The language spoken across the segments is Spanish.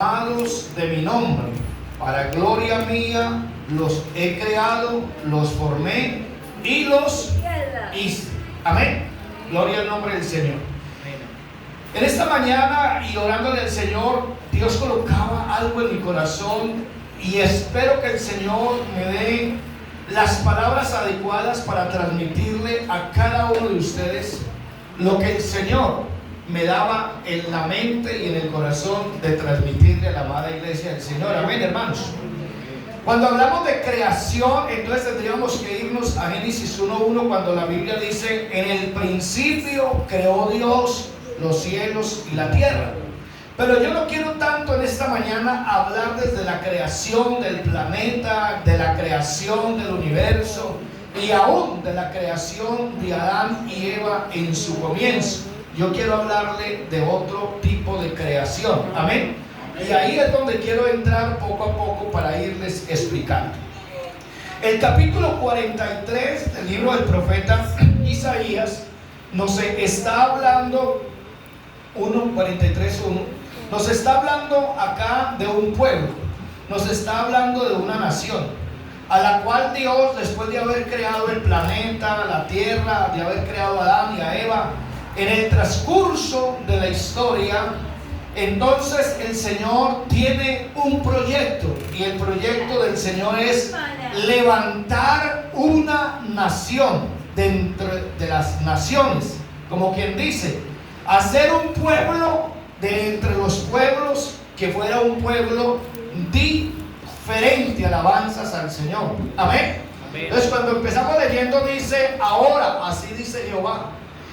llamados de mi nombre, para gloria mía, los he creado, los formé y los hice. Amén. Gloria al nombre del Señor. En esta mañana y orándole al Señor, Dios colocaba algo en mi corazón y espero que el Señor me dé las palabras adecuadas para transmitirle a cada uno de ustedes lo que el Señor me daba en la mente y en el corazón de transmitirle a la amada iglesia del Señor. Amén, hermanos. Cuando hablamos de creación, entonces tendríamos que irnos a Génesis 1:1, cuando la Biblia dice: en el principio creó Dios los cielos y la tierra. Pero yo no quiero tanto en esta mañana hablar desde la creación del planeta, de la creación del universo y aún de la creación de Adán y Eva en su comienzo. Yo quiero hablarle de otro tipo de creación. Amén. Y ahí es donde quiero entrar poco a poco para irles explicando. El capítulo 43 del libro del profeta Isaías nos está hablando, 43:1, nos está hablando acá de un pueblo, nos está hablando de una nación, a la cual Dios, después de haber creado el planeta, la tierra, de haber creado a Adán y a Eva, en el transcurso de la historia, entonces el Señor tiene un proyecto, y el proyecto del Señor es levantar una nación dentro de las naciones, como quien dice, hacer un pueblo de entre los pueblos que fuera un pueblo diferente. Alabanzas al Señor. Amén. Entonces, cuando empezamos leyendo, dice: ahora, así dice Jehová.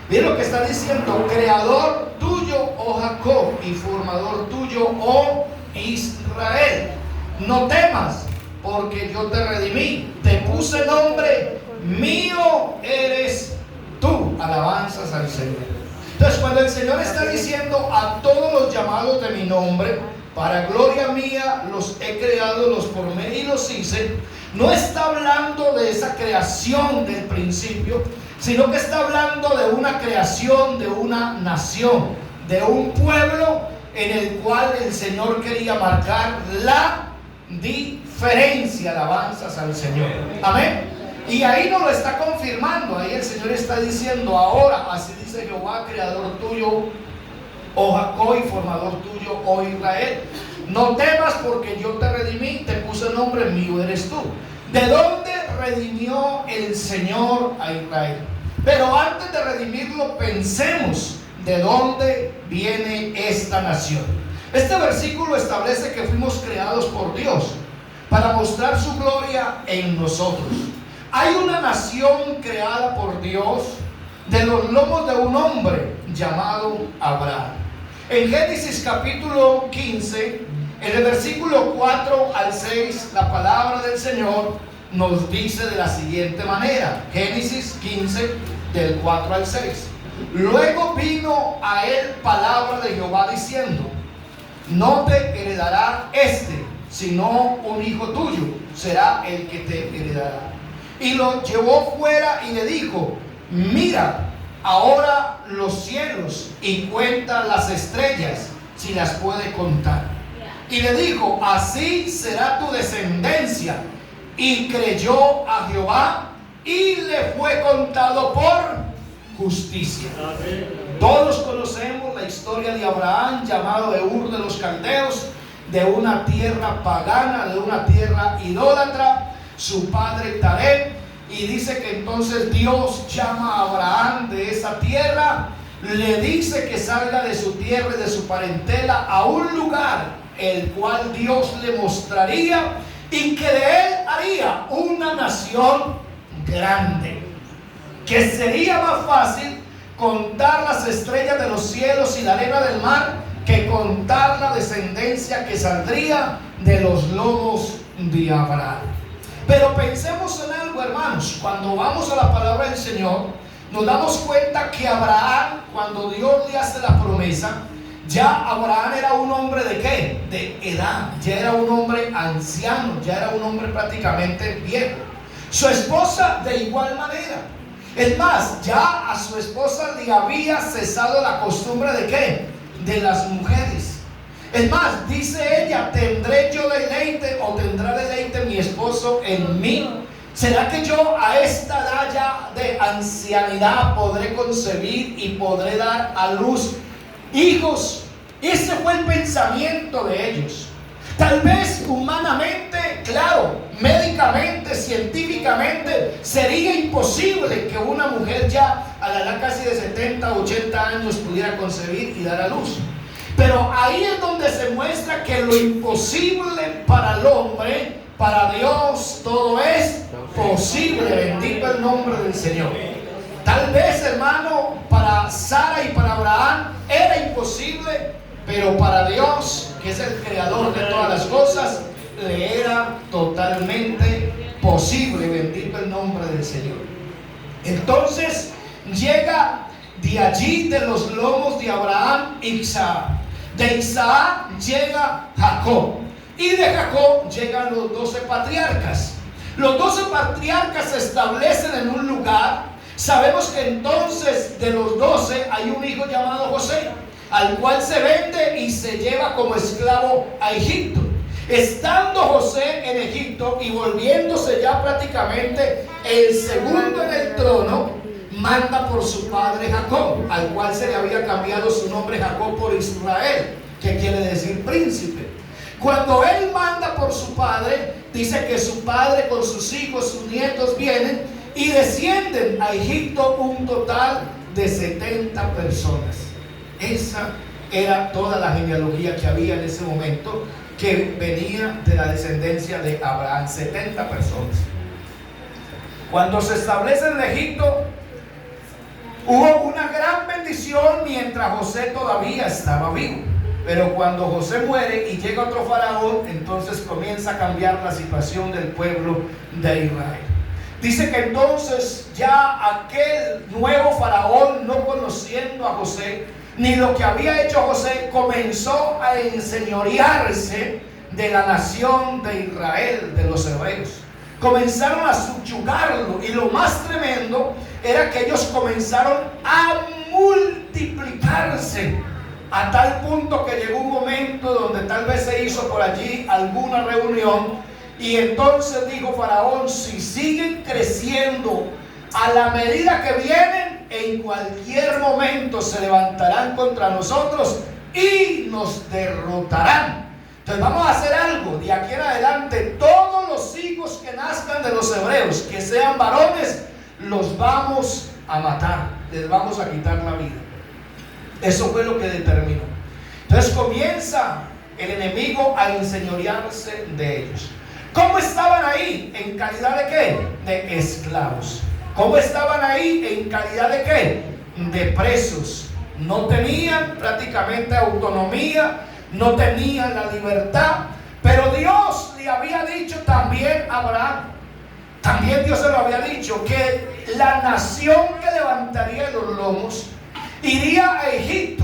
Miren lo que está diciendo: creador tuyo, oh Jacob, y formador tuyo, oh Israel. No temas, porque yo te redimí, te puse nombre, mío eres tú. Alabanzas al Señor. Entonces, cuando el Señor está diciendo a todos los llamados de mi nombre, para gloria mía los he creado, los formé y los hice, no está hablando de esa creación del principio, sino que está hablando de una creación, de una nación, de un pueblo en el cual el Señor quería marcar la diferencia. Alabanzas al Señor. Amén. Y ahí nos lo está confirmando. Ahí el Señor está diciendo: ahora, así dice Jehová, creador tuyo, oh Jacob, y formador tuyo, oh Israel. No temas, porque yo te redimí, te puse el nombre, mío eres tú. ¿De dónde redimió el Señor a Israel? Pero antes de redimirlo, pensemos de dónde viene esta nación. Este versículo establece que fuimos creados por Dios para mostrar su gloria en nosotros. Hay una nación creada por Dios de los lomos de un hombre llamado Abraham. En Génesis capítulo 15, en el versículo 4 al 6, la palabra del Señor nos dice de la siguiente manera. Génesis 15, del 4 al 6. Luego vino a él palabra de Jehová diciendo: no te heredará sino un hijo tuyo será el que te heredará. Y lo llevó fuera y le dijo: mira ahora los cielos y cuenta las estrellas, si las puede contar. Y le dijo: así será tu descendencia. Y creyó a Jehová, y le fue contado por justicia. Todos conocemos la historia de Abraham, llamado de Ur de los Caldeos, de una tierra pagana, de una tierra idólatra, su padre Taré. Y dice que entonces Dios llama a Abraham de esa tierra, le dice que salga de su tierra y de su parentela a un lugar el cual Dios le mostraría, y que de él haría una nación grande, que sería más fácil contar las estrellas de los cielos y la arena del mar que contar la descendencia que saldría de los lomos de Abraham. Pero pensemos en algo, hermanos. Cuando vamos a la palabra del Señor, nos damos cuenta que Abraham, cuando Dios le hace la promesa, ya Abraham era un hombre ¿de qué? De edad. Ya era un hombre anciano, ya era un hombre prácticamente viejo. Su esposa de igual manera. Es más, ya a su esposa le había cesado la costumbre ¿de qué? De las mujeres. Es más, dice ella, ¿tendré yo deleite o tendrá deleite mi esposo en mí? ¿Será que yo a esta edad ya de ancianidad podré concebir y podré dar a luz hijos? Ese fue el pensamiento de ellos. Tal vez humanamente, claro, médicamente, científicamente, sería imposible que una mujer ya a la edad casi de 70, 80 años pudiera concebir y dar a luz. Pero ahí es donde se muestra que lo imposible para el hombre, para Dios, todo es posible. Bendito el nombre del Señor. Tal vez, hermano, para Sara y para Abraham era imposible, pero para Dios, que es el creador de todas las cosas, le era totalmente posible. Bendito el nombre del Señor. Entonces llega de allí, de los lomos de Abraham, Isaac. De Isaac llega Jacob. Y de Jacob llegan los 12 patriarcas. Los 12 patriarcas se establecen en un lugar. Sabemos que entonces de los 12 hay un hijo llamado José, al cual se vende y se lleva como esclavo a Egipto. Estando José en Egipto y volviéndose ya prácticamente el segundo en el trono, manda por su padre Jacob, al cual se le había cambiado su nombre Jacob por Israel, que quiere decir príncipe. Cuando él manda por su padre, dice que su padre con sus hijos, sus nietos vienen y descienden a Egipto un total de 70 personas. Esa era toda la genealogía que había en ese momento, que venía de la descendencia de Abraham, 70 personas. Cuando se establece en Egipto, hubo una gran bendición mientras José todavía estaba vivo. Pero cuando José muere y llega otro faraón, entonces comienza a cambiar la situación del pueblo de Israel. Dice que entonces ya aquel nuevo faraón, no conociendo a José, ni lo que había hecho José, comenzó a enseñorearse de la nación de Israel, de los hebreos. Comenzaron a subyugarlo, y lo más tremendo era que ellos comenzaron a multiplicarse, a tal punto que llegó un momento donde tal vez se hizo por allí alguna reunión, y entonces dijo Faraón: si siguen creciendo a la medida que vienen, en cualquier momento se levantarán contra nosotros y nos derrotarán. Entonces vamos a hacer algo. De aquí en adelante, todos los hijos que nazcan de los hebreos, que sean varones, los vamos a matar, les vamos a quitar la vida. Eso fue lo que determinó. Entonces comienza el enemigo a enseñorearse de ellos. ¿Cómo estaban ahí? ¿En calidad de qué? De esclavos. ¿Cómo estaban ahí? ¿En calidad de qué? De presos. No tenían prácticamente autonomía, no tenían la libertad. Pero Dios le había dicho también a Abraham, también Dios se lo había dicho, que la nación que levantaría los lomos iría a Egipto,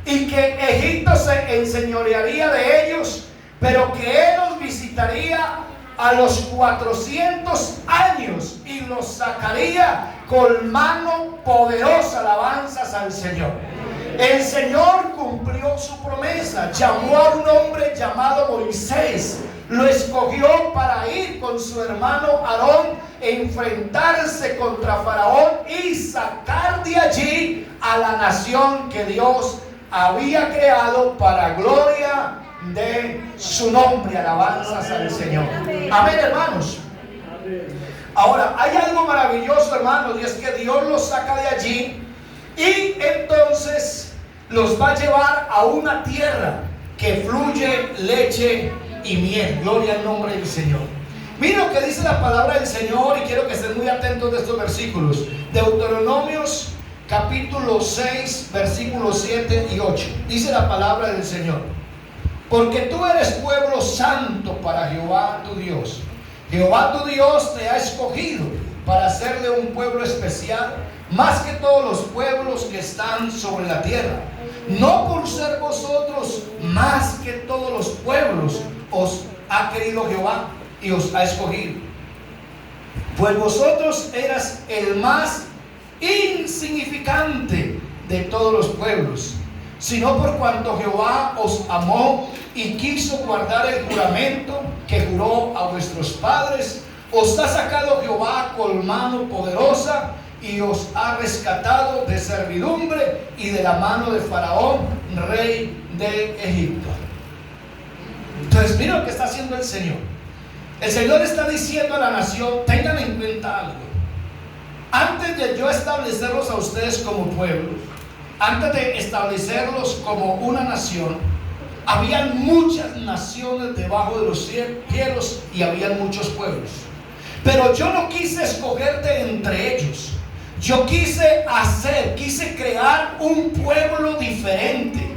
y que Egipto se enseñorearía de ellos, pero que Él los visitaría a los 400 años y los sacaría con mano poderosa. Alabanzas al Señor. El Señor cumplió su promesa. Llamó a un hombre llamado Moisés, lo escogió para ir con su hermano Aarón, enfrentarse contra Faraón y sacar de allí a la nación que Dios había creado para gloria de su nombre. Alabanzas al Señor. Amén, hermanos. Ahora, hay algo maravilloso, hermanos, y es que Dios los saca de allí y entonces los va a llevar a una tierra que fluye leche y miel. Gloria al nombre del Señor. Mira lo que dice la palabra del Señor, y quiero que estén muy atentos de estos versículos. Deuteronomios capítulo 6, versículos 7 y 8. Dice la palabra del Señor: porque tú eres pueblo santo para Jehová tu Dios. Jehová tu Dios te ha escogido para hacerle un pueblo especial, más que todos los pueblos que están sobre la tierra. No por ser vosotros más que todos los pueblos os ha querido Jehová y os ha escogido, pues vosotros eras el más insignificante de todos los pueblos, sino por cuanto Jehová os amó y quiso guardar el juramento que juró a vuestros padres, os ha sacado Jehová con mano poderosa y os ha rescatado de servidumbre y de la mano de Faraón, rey de Egipto. Entonces, mira lo que está haciendo el Señor. El Señor está diciendo a la nación: tengan en cuenta algo. Antes de yo establecerlos a ustedes como pueblo, antes de establecerlos como una nación, habían muchas naciones debajo de los cielos y habían muchos pueblos. Pero yo no quise escogerte entre ellos. Yo quise crear un pueblo diferente.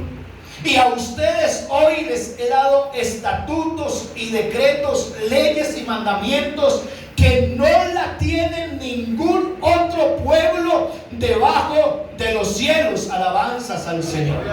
Y a ustedes hoy les he dado estatutos y decretos, leyes y mandamientos que no la tienen ningún otro pueblo debajo de los cielos. Alabanzas al Señor.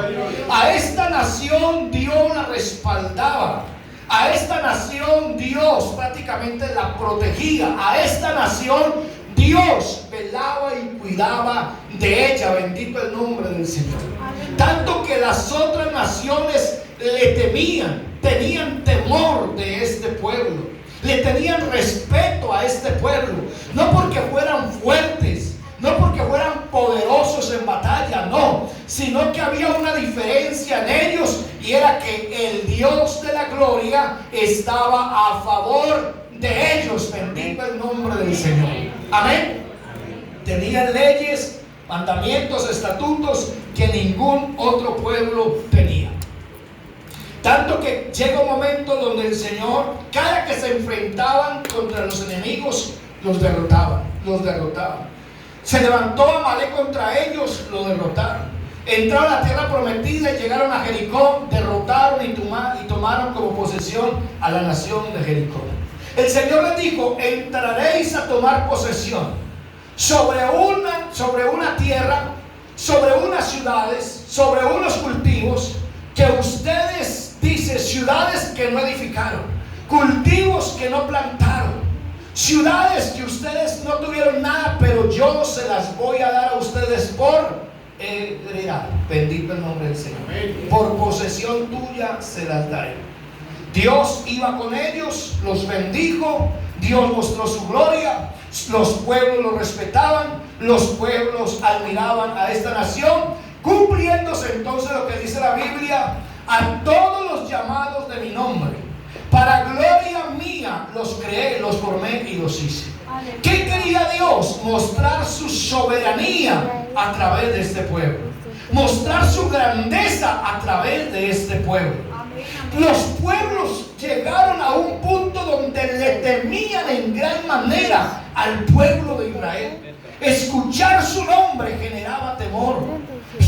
A esta nación Dios la respaldaba. A esta nación Dios prácticamente la protegía. A esta nación Dios velaba y cuidaba de ella. Bendito el nombre del Señor. Tanto que las otras naciones le temían, tenían temor de este pueblo, le tenían respeto a este pueblo, no porque fueran fuertes, no porque fueran poderosos en batalla, no, sino que había una diferencia en ellos, y era que el Dios de la gloria estaba a favor de ellos. Bendito el nombre del Señor. Amén. Tenían leyes, mandamientos, estatutos que ningún otro pueblo tenía. Tanto que llega un momento donde el Señor, cada que se enfrentaban contra los enemigos, los derrotaban. Se levantó Amalek contra ellos, lo derrotaron. Entraron a la tierra prometida y llegaron a Jericó, derrotaron y tomaron como posesión a la nación de Jericó. El Señor les dijo: entraréis a tomar posesión sobre una tierra, sobre unas ciudades, sobre unos cultivos que ustedes, dice, ciudades que no edificaron, cultivos que no plantaron, ciudades que ustedes no tuvieron nada, pero yo se las voy a dar a ustedes por heredad. Bendito el nombre del Señor. Por posesión tuya se las daré. Dios iba con ellos, los bendijo, Dios mostró su gloria, los pueblos lo respetaban, los pueblos admiraban a esta nación, cumpliéndose entonces lo que dice la Biblia: a todos los llamados de mi nombre, para gloria mía los creé, los formé y los hice. ¿Qué quería Dios? Mostrar su soberanía a través de este pueblo, mostrar su grandeza a través de este pueblo. Los pueblos llegaron a un punto donde le temían en gran manera al pueblo de Israel. Escuchar su nombre generaba temor.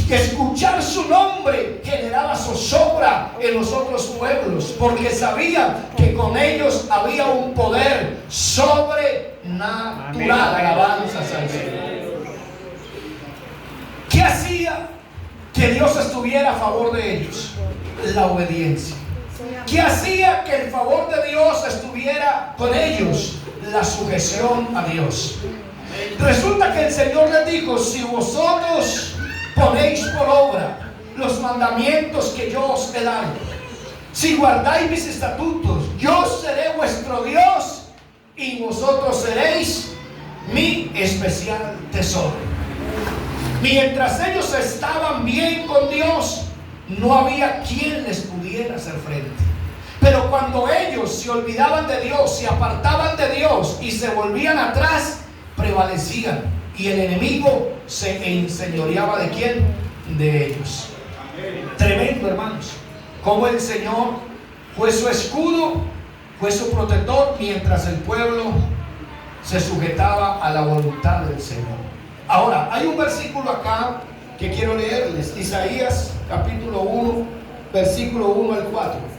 Escuchar su nombre generaba zozobra en los otros pueblos, porque sabían que con ellos había un poder sobrenatural. Alabanzas al Señor. ¿Qué hacía que Dios estuviera a favor de ellos? La obediencia. ¿Qué hacía que el favor de Dios estuviera con ellos? La sujeción a Dios. Resulta que el Señor les dijo: si vosotros ponéis por obra los mandamientos que yo os he dado, si guardáis mis estatutos, yo seré vuestro Dios y vosotros seréis mi especial tesoro. Mientras ellos estaban bien con Dios, no había quien les pudiera hacer frente. Pero cuando ellos se olvidaban de Dios, se apartaban de Dios y se volvían atrás, prevalecían, y el enemigo se enseñoreaba ¿de quién? De ellos. Tremendo, hermanos, como el Señor fue su escudo, fue su protector, mientras el pueblo se sujetaba a la voluntad del Señor. Ahora, hay un versículo acá que quiero leerles: Isaías capítulo 1, versículo 1 al 4.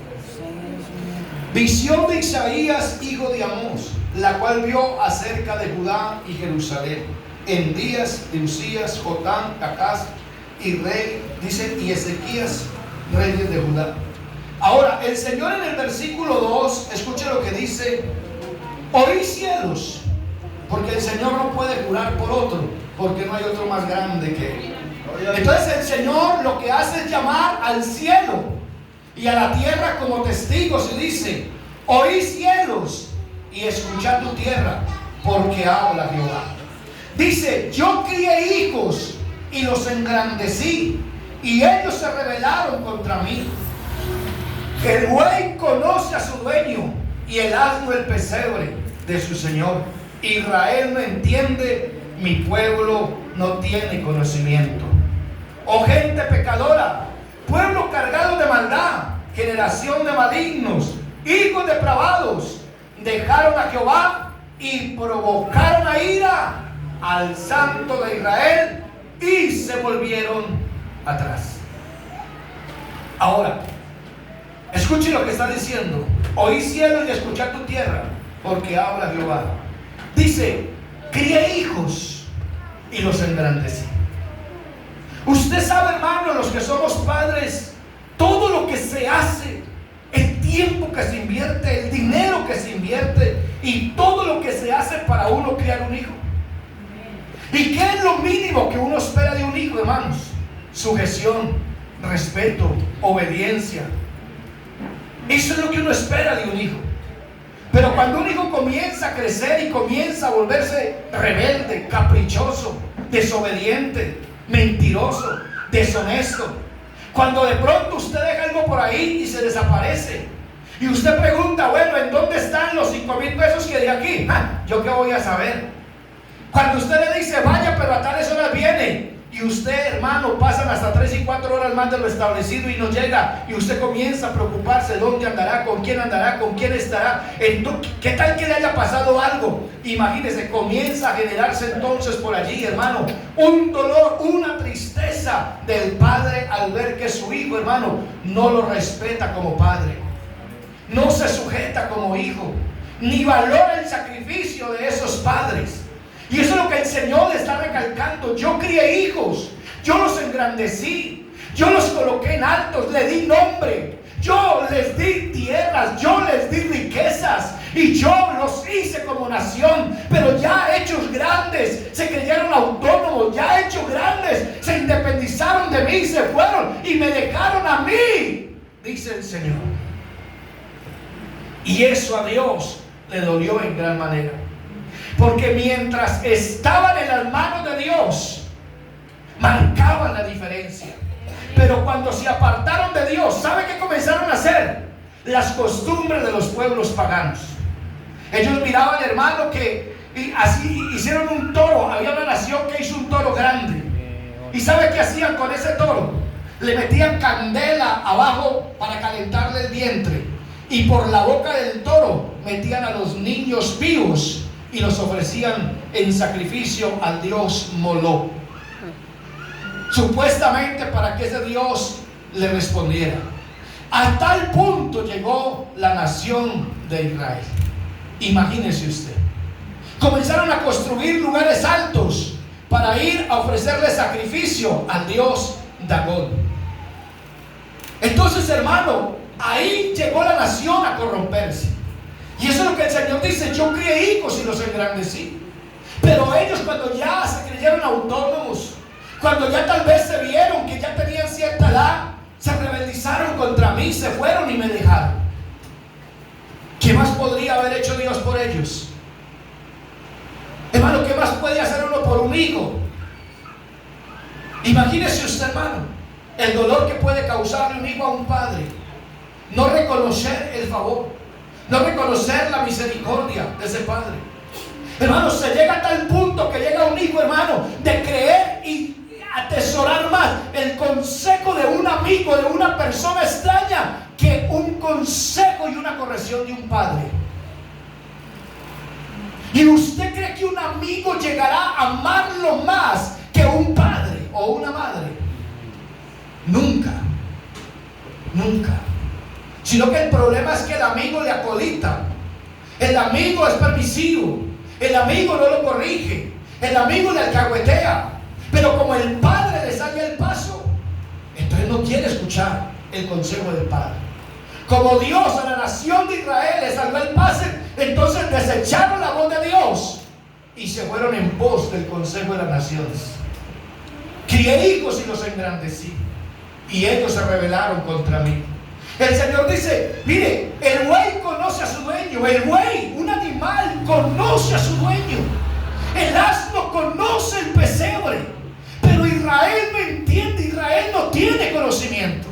Visión de Isaías, hijo de Amós, la cual vio acerca de Judá y Jerusalén en días de Usías, Jotam, Acaz y rey, dice, y Ezequías, reyes de Judá. Ahora, el Señor en el versículo 2, escuche lo que dice: oí cielos, porque el Señor no puede jurar por otro, porque no hay otro más grande que Él. Entonces el Señor lo que hace es llamar al cielo y a la tierra como testigos, y dice: oí cielos y escuchad tu tierra, porque habla Jehová. Dice: yo crié hijos y los engrandecí, y ellos se rebelaron contra mí. El buey conoce a su dueño, y el asno el pesebre de su señor. Israel no entiende, mi pueblo no tiene conocimiento. Oh gente pecadora, pueblo cargado de maldad, generación de malignos, hijos depravados, dejaron a Jehová y provocaron a ira al Santo de Israel y se volvieron atrás. Ahora, escuche lo que está diciendo: oí cielo y escuchad tu tierra, porque habla Jehová. Dice: crié hijos y los engrandecí. Usted sabe, hermano, los que somos padres, todo lo que se hace, el tiempo que se invierte, el dinero que se invierte y todo lo que se hace para uno criar un hijo. ¿Y qué es lo mínimo que uno espera de un hijo, hermanos? Sujeción, respeto, obediencia. Eso es lo que uno espera de un hijo. Pero cuando un hijo comienza a crecer y comienza a volverse rebelde, caprichoso, desobediente, mentiroso, deshonesto, cuando de pronto usted deja algo por ahí y se desaparece, y usted pregunta: bueno, ¿en dónde están los 5,000 pesos que di aquí? ¿Yo qué voy a saber? Cuando usted le dice: vaya, pero a tales horas viene, y usted, hermano, pasan hasta 3 y 4 horas más de lo establecido y no llega, y usted comienza a preocuparse: ¿dónde andará? ¿Con quién estará? ¿Qué tal que le haya pasado algo? Imagínese, comienza a generarse entonces por allí, hermano, un dolor, una tristeza del padre al ver que su hijo, hermano, no lo respeta como padre, no se sujeta como hijo, ni valora el sacrificio de esos padres. Y eso es lo que el Señor le está recalcando: yo crié hijos, yo los engrandecí, yo los coloqué en altos, le di nombre, yo les di tierras, yo les di riquezas, y yo los hice como nación. Pero ya hechos grandes, se creyeron autónomos, ya hechos grandes, se independizaron de mí, se fueron y me dejaron a mí, dice el Señor. Y eso a Dios le dolió en gran manera. Porque mientras estaban en las manos de Dios, marcaban la diferencia. Pero cuando se apartaron de Dios, ¿sabe qué comenzaron a hacer? Las costumbres de los pueblos paganos. Ellos miraban, hermano, que así hicieron un toro. Había una nación que hizo un toro grande. ¿Y sabe qué hacían con ese toro? Le metían candela abajo para calentarle el vientre, y por la boca del toro metían a los niños vivos y los ofrecían en sacrificio al dios Moloch, supuestamente para que ese dios le respondiera. A tal punto llegó la nación de Israel. Imagínese usted. Comenzaron a construir lugares altos para ir a ofrecerle sacrificio al dios Dagón. Entonces, hermano, ahí llegó la nación a corromperse. Y eso es lo que el Señor dice: yo crié hijos y los engrandecí. Pero ellos, cuando ya se creyeron autónomos, cuando ya tal vez se vieron que ya tenían cierta edad, se rebelizaron contra mí, se fueron y me dejaron. ¿Qué más podría haber hecho Dios por ellos? Hermano, ¿qué más puede hacer uno por un hijo? Imagínese usted, hermano, el dolor que puede causarle un hijo a un padre. No reconocer el favor, no reconocer la misericordia de ese padre. Hermano, se llega a tal punto que llega un hijo, hermano, de creer y atesorar más el consejo de un amigo, de una persona extraña, que un consejo y una corrección de un padre. ¿Y usted cree que un amigo llegará a amarlo más que un padre o una madre? Nunca, nunca. Sino que el problema es que el amigo le acolita, el amigo es permisivo, el amigo no lo corrige, el amigo le alcahuetea. Pero como el padre le sale el paso, entonces no quiere escuchar el consejo del padre. Como Dios a la nación de Israel le salió el pase, entonces desecharon la voz de Dios y se fueron en pos del consejo de las naciones. Crié hijos y los engrandecí, y ellos se rebelaron contra mí. El Señor dice, mire, el buey conoce a su dueño. El buey, un animal, conoce a su dueño. El asno conoce el pesebre. Pero Israel no entiende, Israel no tiene conocimiento.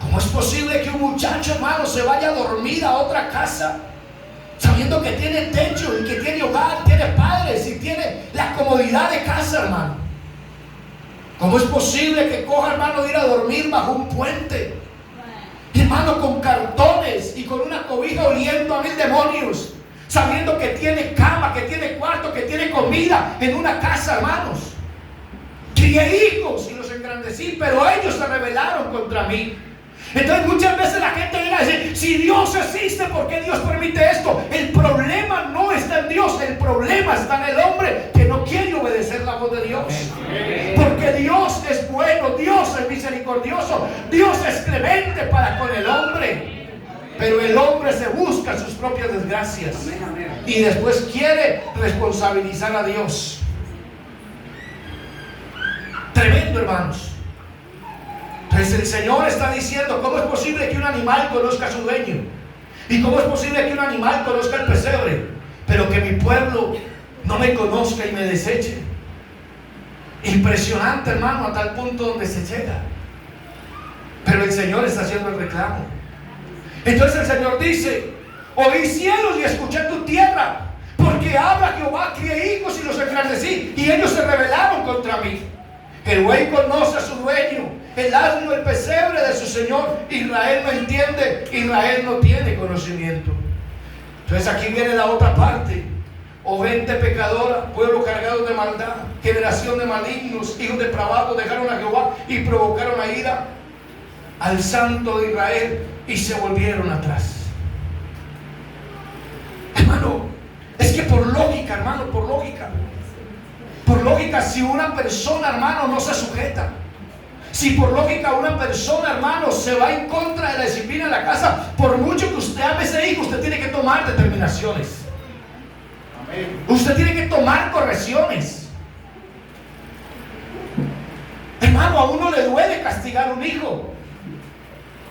¿Cómo es posible que un muchacho, hermano, se vaya a dormir a otra casa sabiendo que tiene techo y que tiene hogar, tiene padres y tiene la comodidad de casa, hermano? ¿Cómo es posible que coja, hermano, de ir a dormir bajo un puente, hermano, con cartones y con una cobija oliendo a 1000 demonios, sabiendo que tiene cama, que tiene cuarto, que tiene comida en una casa, hermanos? Crié hijos y los engrandecí, pero ellos se rebelaron contra mí. Entonces muchas veces la gente viene a decir, si Dios existe, ¿por qué Dios permite esto? El problema no está en Dios, el problema está en el hombre que no quiere obedecer la voz de Dios. Porque Dios es bueno, Dios es misericordioso, Dios es clemente para con el hombre. Pero el hombre se busca sus propias desgracias y después quiere responsabilizar a Dios. Tremendo, hermanos. Entonces el Señor está diciendo, ¿cómo es posible que un animal conozca a su dueño? ¿Y cómo es posible que un animal conozca el pesebre, pero que mi pueblo no me conozca y me deseche? Impresionante, hermano, a tal punto donde se llega. Pero el Señor está haciendo el reclamo. Entonces el Señor dice, oí cielos y escuché tu tierra, porque habla Jehová, crié hijos y los engrandecí, y ellos se rebelaron contra mí. El buey conoce a su dueño, el asno el pesebre de su señor. Israel no entiende, Israel no tiene conocimiento. Entonces aquí viene la otra parte. Oh gente pecadora, pueblo cargado de maldad, generación de malignos, hijos depravados, dejaron a Jehová y provocaron a ira al Santo de Israel y se volvieron atrás. Hermano, es que por lógica, hermano, por lógica, si una persona, hermano, no se sujeta, si por lógica una persona, hermano, se va en contra de la disciplina de la casa, por mucho que usted ame a ese hijo, usted tiene que tomar determinaciones. Amén. Usted tiene que tomar correcciones. Hermano, a uno le duele castigar a un hijo,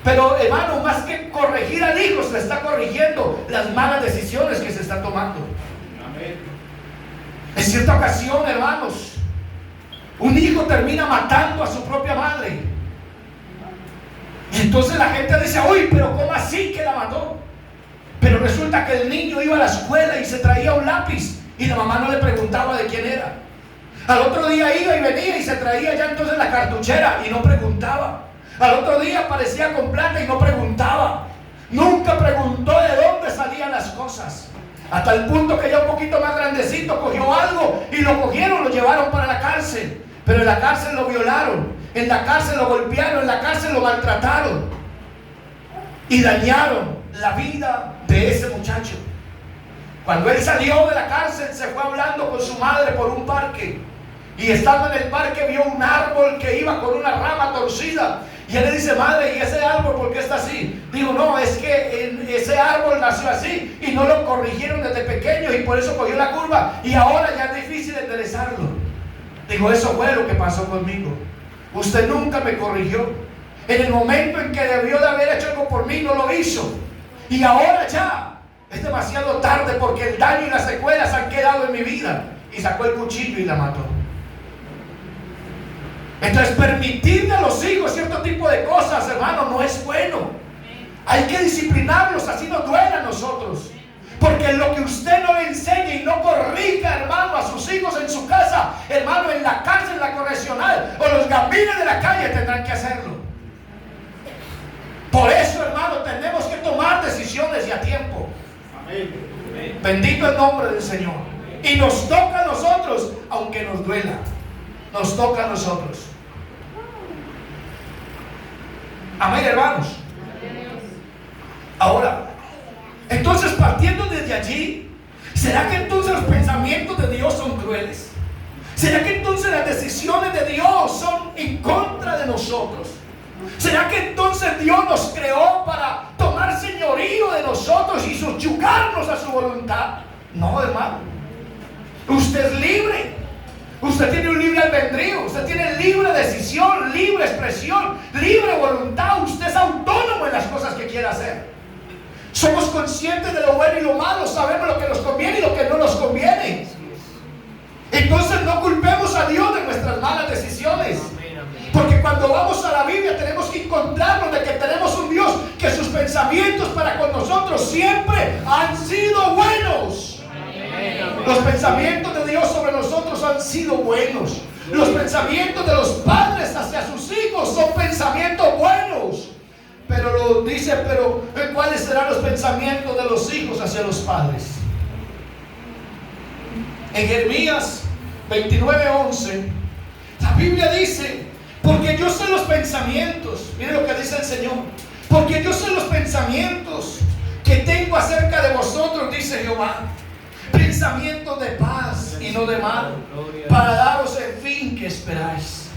pero hermano, más que corregir al hijo, se está corrigiendo las malas decisiones que se están tomando. Amén. En cierta ocasión, hermanos, un hijo termina matando a su propia madre. Y entonces la gente dice, uy, pero ¿cómo así que la mató? Pero resulta que el niño iba a la escuela y se traía un lápiz y la mamá no le preguntaba de quién era. Al otro día iba y venía y se traía ya entonces la cartuchera y no preguntaba. Al otro día aparecía con plata y no preguntaba. Nunca preguntó de dónde salían las cosas. Hasta el punto que ya un poquito más grandecito cogió algo y lo cogieron, lo llevaron para la cárcel. Pero en la cárcel lo violaron, en la cárcel lo golpearon, en la cárcel lo maltrataron y dañaron la vida de ese muchacho. Cuando él salió de la cárcel, se fue hablando con su madre por un parque. Y estando en el parque vio un árbol que iba con una rama torcida. Y él le dice, madre, ¿y ese árbol por qué está así? Digo, no, es que ese árbol nació así y no lo corrigieron desde pequeño y por eso cogió la curva y ahora ya es difícil enderezarlo. Digo, eso fue lo que pasó conmigo. Usted nunca me corrigió. En el momento en que debió de haber hecho algo por mí, no lo hizo. Y ahora ya es demasiado tarde porque el daño y las secuelas han quedado en mi vida. Y sacó el cuchillo y la mató. Entonces permitirle a los hijos cierto tipo de cosas, hermano, no es bueno. Hay que disciplinarlos, así nos duele a nosotros. Porque lo que usted no le enseñe y no corrija, hermano, a sus hijos en su casa, hermano, en la cárcel, en la correccional o los gambines de la calle tendrán que hacerlo. Por eso, hermano, tenemos que tomar decisiones y a tiempo. Amén. Bendito el nombre del Señor. Y nos toca a nosotros, aunque nos duela. Nos toca a nosotros. Amén, hermanos. Ahora, entonces partiendo desde allí, ¿será que entonces los pensamientos de Dios son crueles? ¿Será que entonces las decisiones de Dios son en contra de nosotros? ¿Será que entonces Dios nos creó para tomar señorío de nosotros y subyugarnos a su voluntad? No, hermano. Usted es libre. Usted tiene un libre albedrío, usted tiene libre decisión, libre expresión, libre voluntad. Usted es autónomo en las cosas que quiere hacer. Somos conscientes de lo bueno y lo malo, sabemos lo que nos conviene y lo que no nos conviene. Entonces no culpemos a Dios de nuestras malas decisiones. Porque cuando vamos a la Biblia tenemos que encontrarnos de que tenemos un Dios que sus pensamientos para con nosotros siempre han sido buenos. Los pensamientos de Dios sobre nosotros han sido buenos. Los pensamientos de los padres hacia sus hijos son pensamientos buenos. Pero lo dice, pero ¿cuáles serán los pensamientos de los hijos hacia los padres? En Jeremías 29:11, la Biblia dice: porque yo sé los pensamientos, mire lo que dice el Señor, porque yo sé los pensamientos que tengo acerca de vosotros, dice Jehová, pensamientos de paz y no de mal, para daros el fin que esperáis.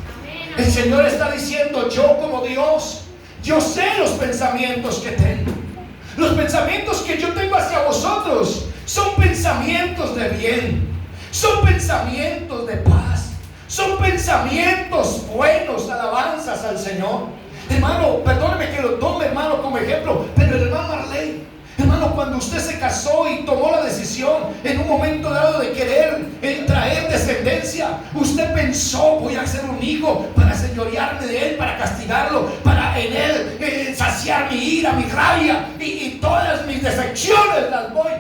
El Señor está diciendo: yo como Dios, yo sé los pensamientos que tengo. Los pensamientos que yo tengo hacia vosotros son pensamientos de bien, son pensamientos de paz, son pensamientos buenos, alabanzas al Señor. Hermano, perdóneme que lo tome, hermano, como ejemplo, pero el hermano Marley, hermano, cuando usted se casó y tomó la decisión en un momento dado de querer traer descendencia, usted pensó: voy a hacer un hijo para señorearme de él, para castigarlo, para en él saciar mi ira, mi rabia y todas mis decepciones las voy.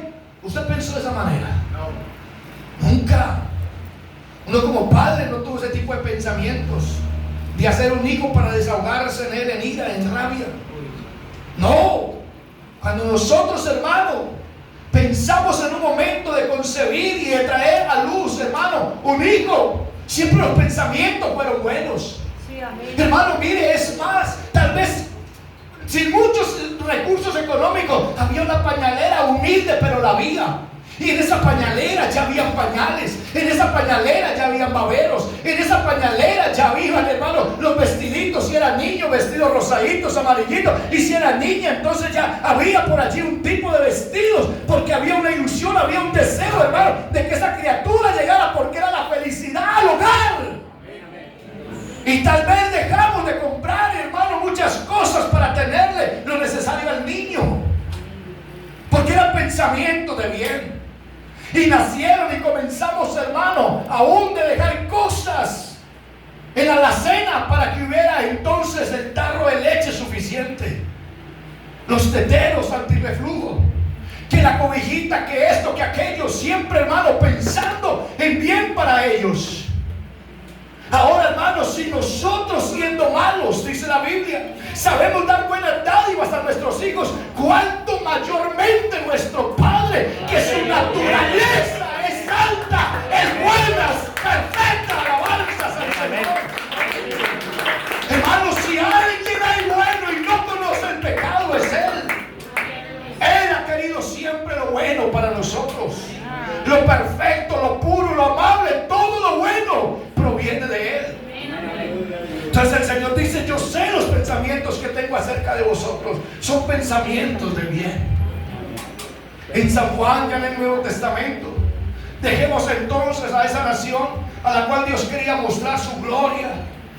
¿Usted pensó de esa manera? No. Nunca. Uno como padre no tuvo ese tipo de pensamientos de hacer un hijo para desahogarse en él, en ira, en rabia. No. Cuando nosotros, hermano, pensamos en un momento de concebir y de traer a luz, hermano, un hijo, siempre los pensamientos fueron buenos. Sí, amén. Hermano, mire, es más, tal vez sin muchos recursos económicos, había una pañalera humilde, pero la había. Y en esa pañalera ya habían pañales, en esa pañalera ya habían baberos, en esa pañalera ya habían, hermano, los vestiditos. Si eran niños, vestidos rosaditos, amarillitos, y si era niña, entonces ya había por allí un tipo de vestidos, porque había una ilusión, había un deseo, hermano, de que esa criatura llegara, porque era la felicidad al hogar. Y tal vez dejamos de comprar, hermano, muchas cosas para tenerle lo necesario al niño, porque era pensamiento de bien. Y nacieron y comenzamos, hermano, aún de dejar cosas en la alacena para que hubiera entonces el tarro de leche suficiente, los teteros antirreflujo, que la cobijita, que esto, que aquello, siempre, hermano, pensando en bien para ellos. Ahora, hermanos, si nosotros, siendo malos, dice la Biblia, sabemos dar buenas dádivas a nuestros hijos, cuánto mayormente nuestro Padre, que su naturaleza es alta, es buena, perfecta, alabanzas al Señor. Hermanos, si alguien hay bueno y no conoce el pecado, es Él. Él ha querido siempre lo bueno para nosotros, lo perfecto, lo puro, lo amable, todo lo bueno proviene de Él. Entonces el Señor dice: yo sé los pensamientos que tengo acerca de vosotros, son pensamientos de bien. En San Juan, ya en el Nuevo Testamento, dejemos entonces a esa nación a la cual Dios quería mostrar su gloria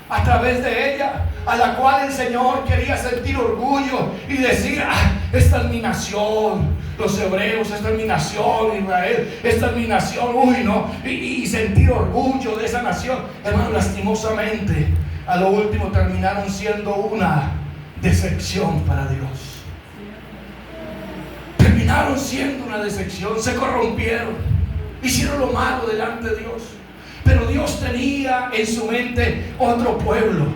a través de ella, a la cual el Señor quería sentir orgullo y decir: esta es mi nación, los hebreos, esta es mi nación, Israel, esta es mi nación, y sentir orgullo de esa nación. Hermano, lastimosamente, a lo último terminaron siendo una decepción para Dios. Terminaron siendo una decepción, se corrompieron, hicieron lo malo delante de Dios. Pero Dios tenía en su mente otro pueblo.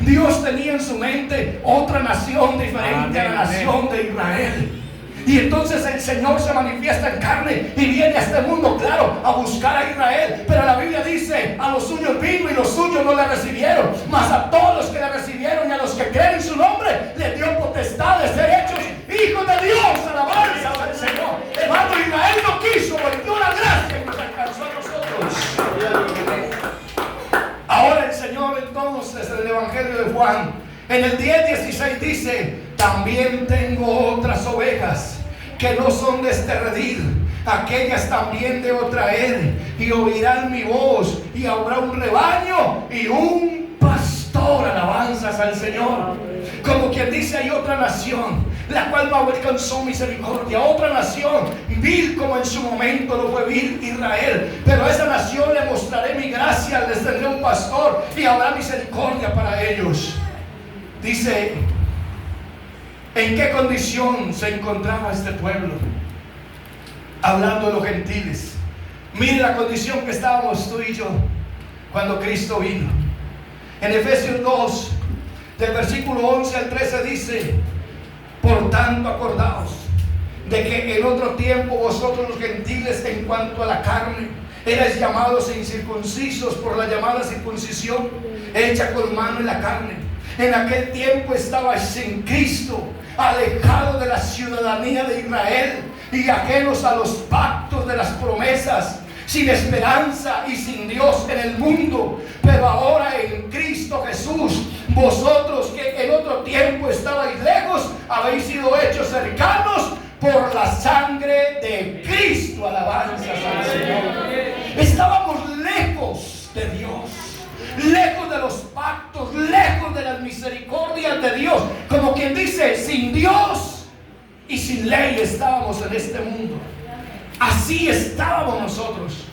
Dios tenía en su mente otra nación diferente a la nación de Israel. Y entonces el Señor se manifiesta en carne y viene a este mundo, claro, a buscar a Israel. Pero la Biblia dice: a los suyos vino y los suyos no le recibieron, mas a todos los que le recibieron y a los que creen en su nombre les dio potestad de ser hechos hijos de Dios. Alabanza al Señor. Hermano, Israel no quiso, volvió la gracia y nos alcanzó a nosotros. Ahora el Señor entonces, en el Evangelio de Juan, en el 10:16 dice: también tengo otras ovejas que no son de este redil, aquellas también debo traer, y oirán mi voz, y habrá un rebaño y un pastor. Alabanzas al Señor. Como quien dice, hay otra nación, la cual no alcanzó misericordia, otra nación vil como en su momento lo fue vil Israel, pero a esa nación le mostraré mi gracia, les tendré un pastor y habrá misericordia para ellos. Dice, ¿en qué condición se encontraba este pueblo? Hablando de los gentiles. Mire la condición que estábamos tú y yo cuando Cristo vino. En Efesios 2, del versículo 11 al 13 dice: por tanto, acordaos de que en otro tiempo vosotros los gentiles, en cuanto a la carne, erais llamados incircuncisos por la llamada circuncisión hecha con mano en la carne. En aquel tiempo estabais en Cristo, alejados de la ciudadanía de Israel y ajenos a los pactos de las promesas, sin esperanza y sin Dios en el mundo. Pero ahora en Cristo Jesús, vosotros que en otro tiempo estabais lejos, habéis sido hechos cercanos por la sangre de Cristo. Alabanzas al Señor. Estábamos lejos de Dios, lejos de los pactos, lejos de las misericordias de Dios. Como quien dice, sin Dios y sin ley estábamos en este mundo. Así estábamos nosotros.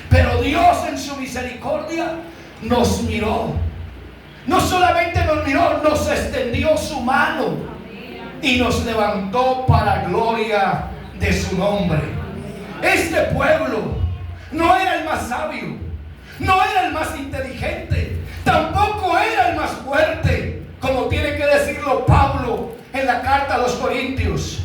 Pero Dios en su misericordia nos miró. No solamente nos miró, nos extendió su mano y nos levantó para gloria de su nombre. Este pueblo no era el más sabio, no era el más inteligente, tampoco era el más fuerte, como tiene que decirlo Pablo en la carta a los Corintios.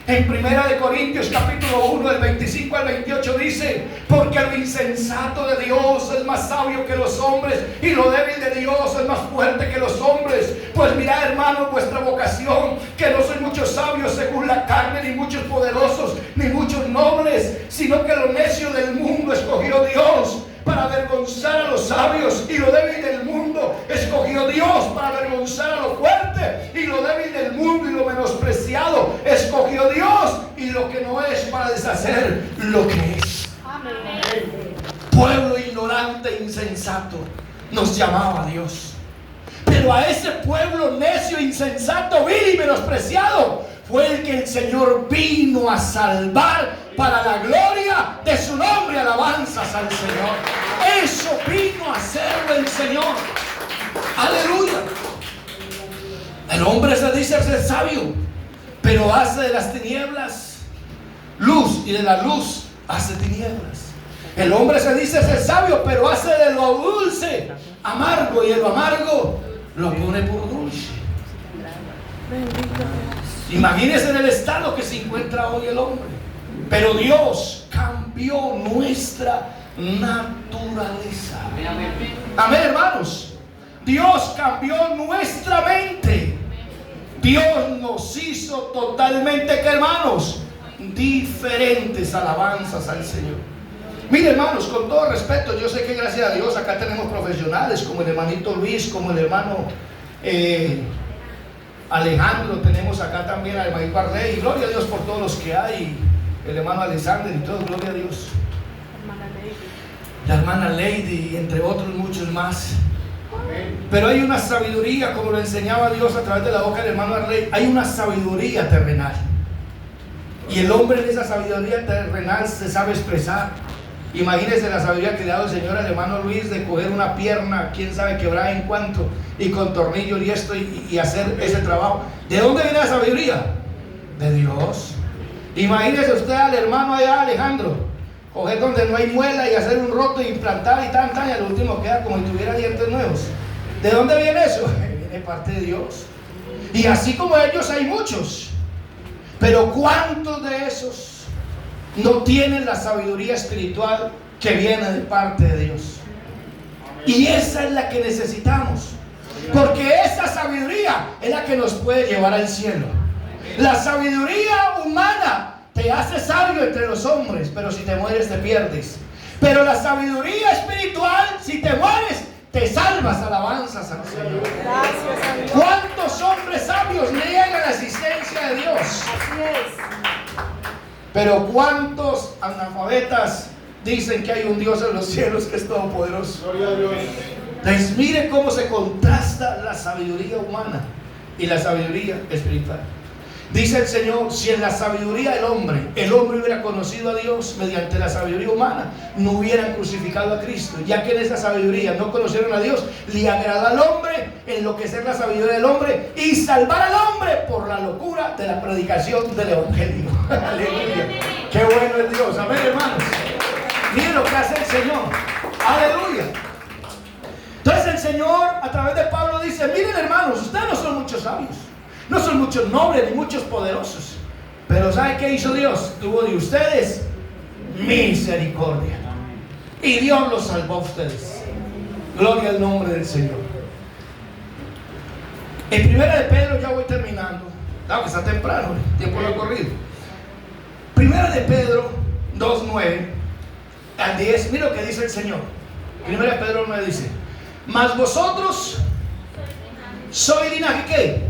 En 1 Corintios capítulo 1 del 25 al 28 dice: porque lo insensato de Dios es más sabio que los hombres, y lo débil de Dios es más fuerte que los hombres. Pues mirad, hermanos, vuestra vocación, que no sois muchos sabios según la carne, ni muchos poderosos, ni muchos nobles, sino que lo necio del mundo escogió Dios para avergonzar a los sabios, y lo débil del mundo escogió Dios para avergonzar a lo fuerte, y lo débil del mundo y lo menospreciado escogió Dios, y lo que no es, para deshacer lo que es. Amén. Pueblo ignorante e insensato nos llamaba Dios, pero a ese pueblo necio, insensato, vil y menospreciado fue el que el Señor vino a salvar para la gloria de su nombre. Alabanzas al Señor. Eso vino a hacerlo el Señor. Aleluya. El hombre se dice ser sabio, pero hace de las tinieblas luz, y de la luz hace tinieblas. El hombre se dice ser sabio, pero hace de lo dulce amargo, y de lo amargo lo pone por dulce. Imagínense en el estado que se encuentra hoy el hombre. Pero Dios cambió nuestra naturaleza. Amén, hermanos. Dios cambió nuestra mente. Dios nos hizo totalmente, ¿qué, hermanos? Diferentes. Alabanzas al Señor. Miren, hermanos, con todo respeto, yo sé que gracias a Dios acá tenemos profesionales como el hermanito Luis, como el hermano Alejandro, tenemos acá también a hermanito Barley, y gloria a Dios por todos los que hay, el hermano Alexander y todo, gloria a Dios. La hermana Lady, entre otros muchos más. Pero hay una sabiduría, como lo enseñaba Dios a través de la boca del hermano Barley, hay una sabiduría terrenal. Y el hombre en esa sabiduría terrenal se sabe expresar. Imagínense la sabiduría que le ha dado el Señor al hermano Luis de coger una pierna, quién sabe quebrada en cuánto, y con tornillo y esto, y hacer ese trabajo. ¿De dónde viene la sabiduría? De Dios. Imagínese usted al hermano allá, Alejandro, coger donde no hay muela y hacer un roto y implantar y tan, y al último queda como si tuviera dientes nuevos. ¿De dónde viene eso? Viene parte de Dios. Y así como ellos hay muchos, pero ¿cuántos de esos no tienen la sabiduría espiritual que viene de parte de Dios? Y esa es la que necesitamos, porque esa sabiduría es la que nos puede llevar al cielo. La sabiduría humana te hace sabio entre los hombres, pero si te mueres te pierdes. Pero la sabiduría espiritual, si te mueres, te salvas. Alabanzas al Señor. Gracias a Dios. ¿Cuántos hombres sabios niegan la existencia de Dios? Así es. Pero ¿cuántos analfabetas dicen que hay un Dios en los cielos que es todopoderoso? Gloria a Dios. Entonces mire cómo se contrasta la sabiduría humana y la sabiduría espiritual. Dice el Señor, si en la sabiduría del hombre, el hombre hubiera conocido a Dios mediante la sabiduría humana, no hubieran crucificado a Cristo, ya que en esa sabiduría no conocieron a Dios, le agradó al hombre enloquecer la sabiduría del hombre y salvar al hombre por la locura de la predicación del Evangelio. Aleluya. Qué bueno es Dios. Amén, hermanos. Miren lo que hace el Señor. Aleluya. Entonces el Señor a través de Pablo dice, miren hermanos, ustedes no son muchos sabios, no son muchos nobles ni muchos poderosos, pero ¿sabe qué hizo Dios? Tuvo de ustedes misericordia y Dios los salvó a ustedes. Gloria al nombre del Señor. En Primera de Pedro, ya voy terminando, claro que está temprano, el tiempo lo ha corrido. Primera de Pedro 2:9 al 10, mira lo que dice el Señor. Primera de Pedro 9 dice, mas vosotros sois linaje ¿qué?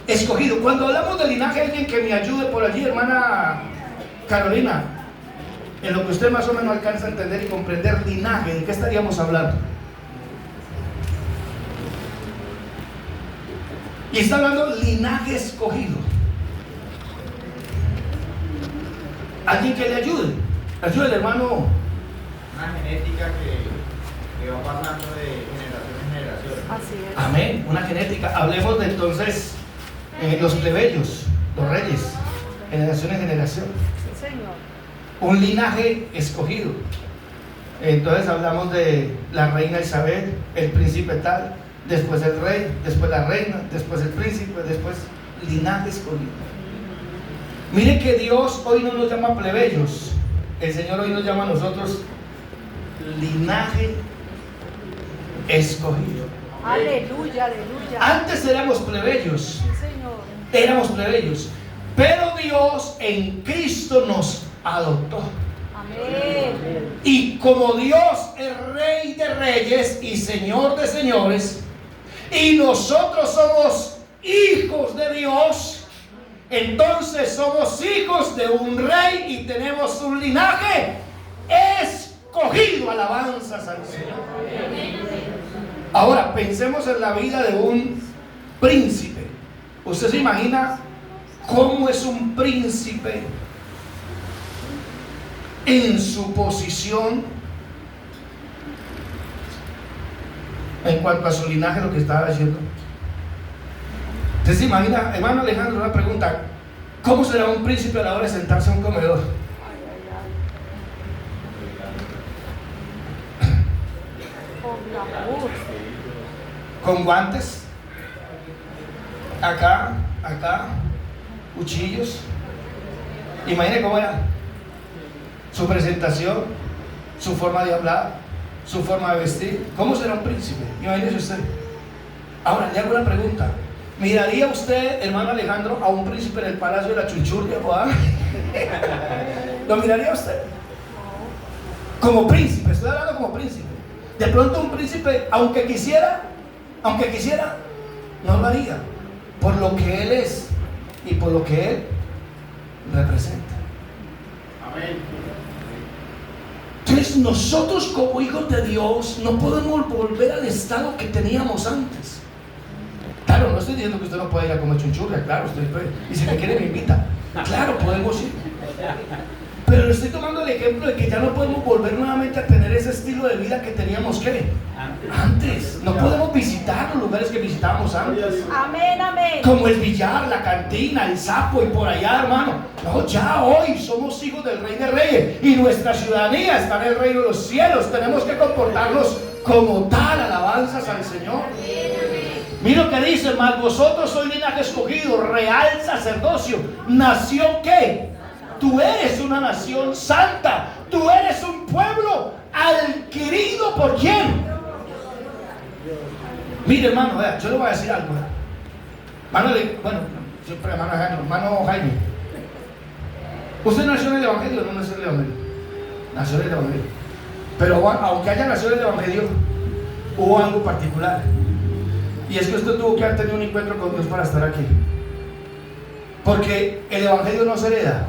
Escogido. Cuando hablamos de linaje, alguien que me ayude por allí, hermana Carolina, en lo que usted más o menos alcanza a entender y comprender linaje, ¿de qué estaríamos hablando? Y está hablando linaje escogido. Alguien que le ayude. Ayude el hermano. Una genética que va pasando de generación en generación. Así es. Amén, una genética. Hablemos de entonces los plebeyos, los reyes, generación en generación. Sí, Señor. Un linaje escogido. Entonces hablamos de la reina Isabel, el príncipe tal, después el rey, después la reina, después el príncipe, después linaje escogido. Mire que Dios hoy no nos llama plebeyos, el Señor hoy nos llama a nosotros linaje escogido. Aleluya, aleluya. Antes éramos plebeyos, Sí, Señor. éramos plebeyos, pero Dios en Cristo nos adoptó. Amén. Y como Dios es Rey de reyes y Señor de señores, y nosotros somos hijos de Dios, entonces somos hijos de un rey y tenemos un linaje escogido. Alabanzas al Señor. Ahora pensemos en la vida de un príncipe. ¿Usted se imagina cómo es un príncipe en su posición en cuanto a su linaje, lo que estaba diciendo? ¿Usted se imagina, hermano Alejandro, una pregunta? ¿Cómo será un príncipe a la hora de sentarse a un comedor? Ay, ay, ay. Con glamour. Con guantes, acá, cuchillos. Imagine cómo era su presentación, su forma de hablar, su forma de vestir. ¿Cómo será un príncipe? Imagínese usted. Ahora le hago una pregunta. ¿Miraría usted, hermano Alejandro, a un príncipe en el palacio de la Chunchurria? ¿Lo miraría usted? Como príncipe, estoy hablando como príncipe. De pronto un príncipe, aunque quisiera, no lo haría, por lo que él es y por lo que él representa. Amén. Entonces nosotros como hijos de Dios no podemos volver al estado que teníamos antes. Claro, no estoy diciendo que usted no pueda ir a comer chunchurria, claro, usted puede, y si me quiere me invita, claro, podemos ir. Pero le estoy tomando el ejemplo de que ya no podemos volver nuevamente a tener ese estilo de vida que teníamos antes. No podemos visitar los lugares que visitábamos antes, Amén, amén. como el billar, la cantina, el sapo y por allá, hermano. No, ya hoy somos hijos del Rey de Reyes y nuestra ciudadanía está en el reino de los cielos. Tenemos que comportarnos como tal. Alabanzas al Señor. Mira lo que dice, mas vosotros sois linaje escogido, real sacerdocio, nación que tú eres una nación santa, tú eres un pueblo adquirido por quién. Mire, hermano, vea, yo le voy a decir algo. Bueno, siempre hermano Jaime. ¿Usted nació en el Evangelio o no nació en el Evangelio? Nació en el Evangelio. Pero aunque haya nacido en el Evangelio, hubo algo particular. Y es que usted tuvo que haber tenido un encuentro con Dios para estar aquí. Porque el Evangelio no se hereda,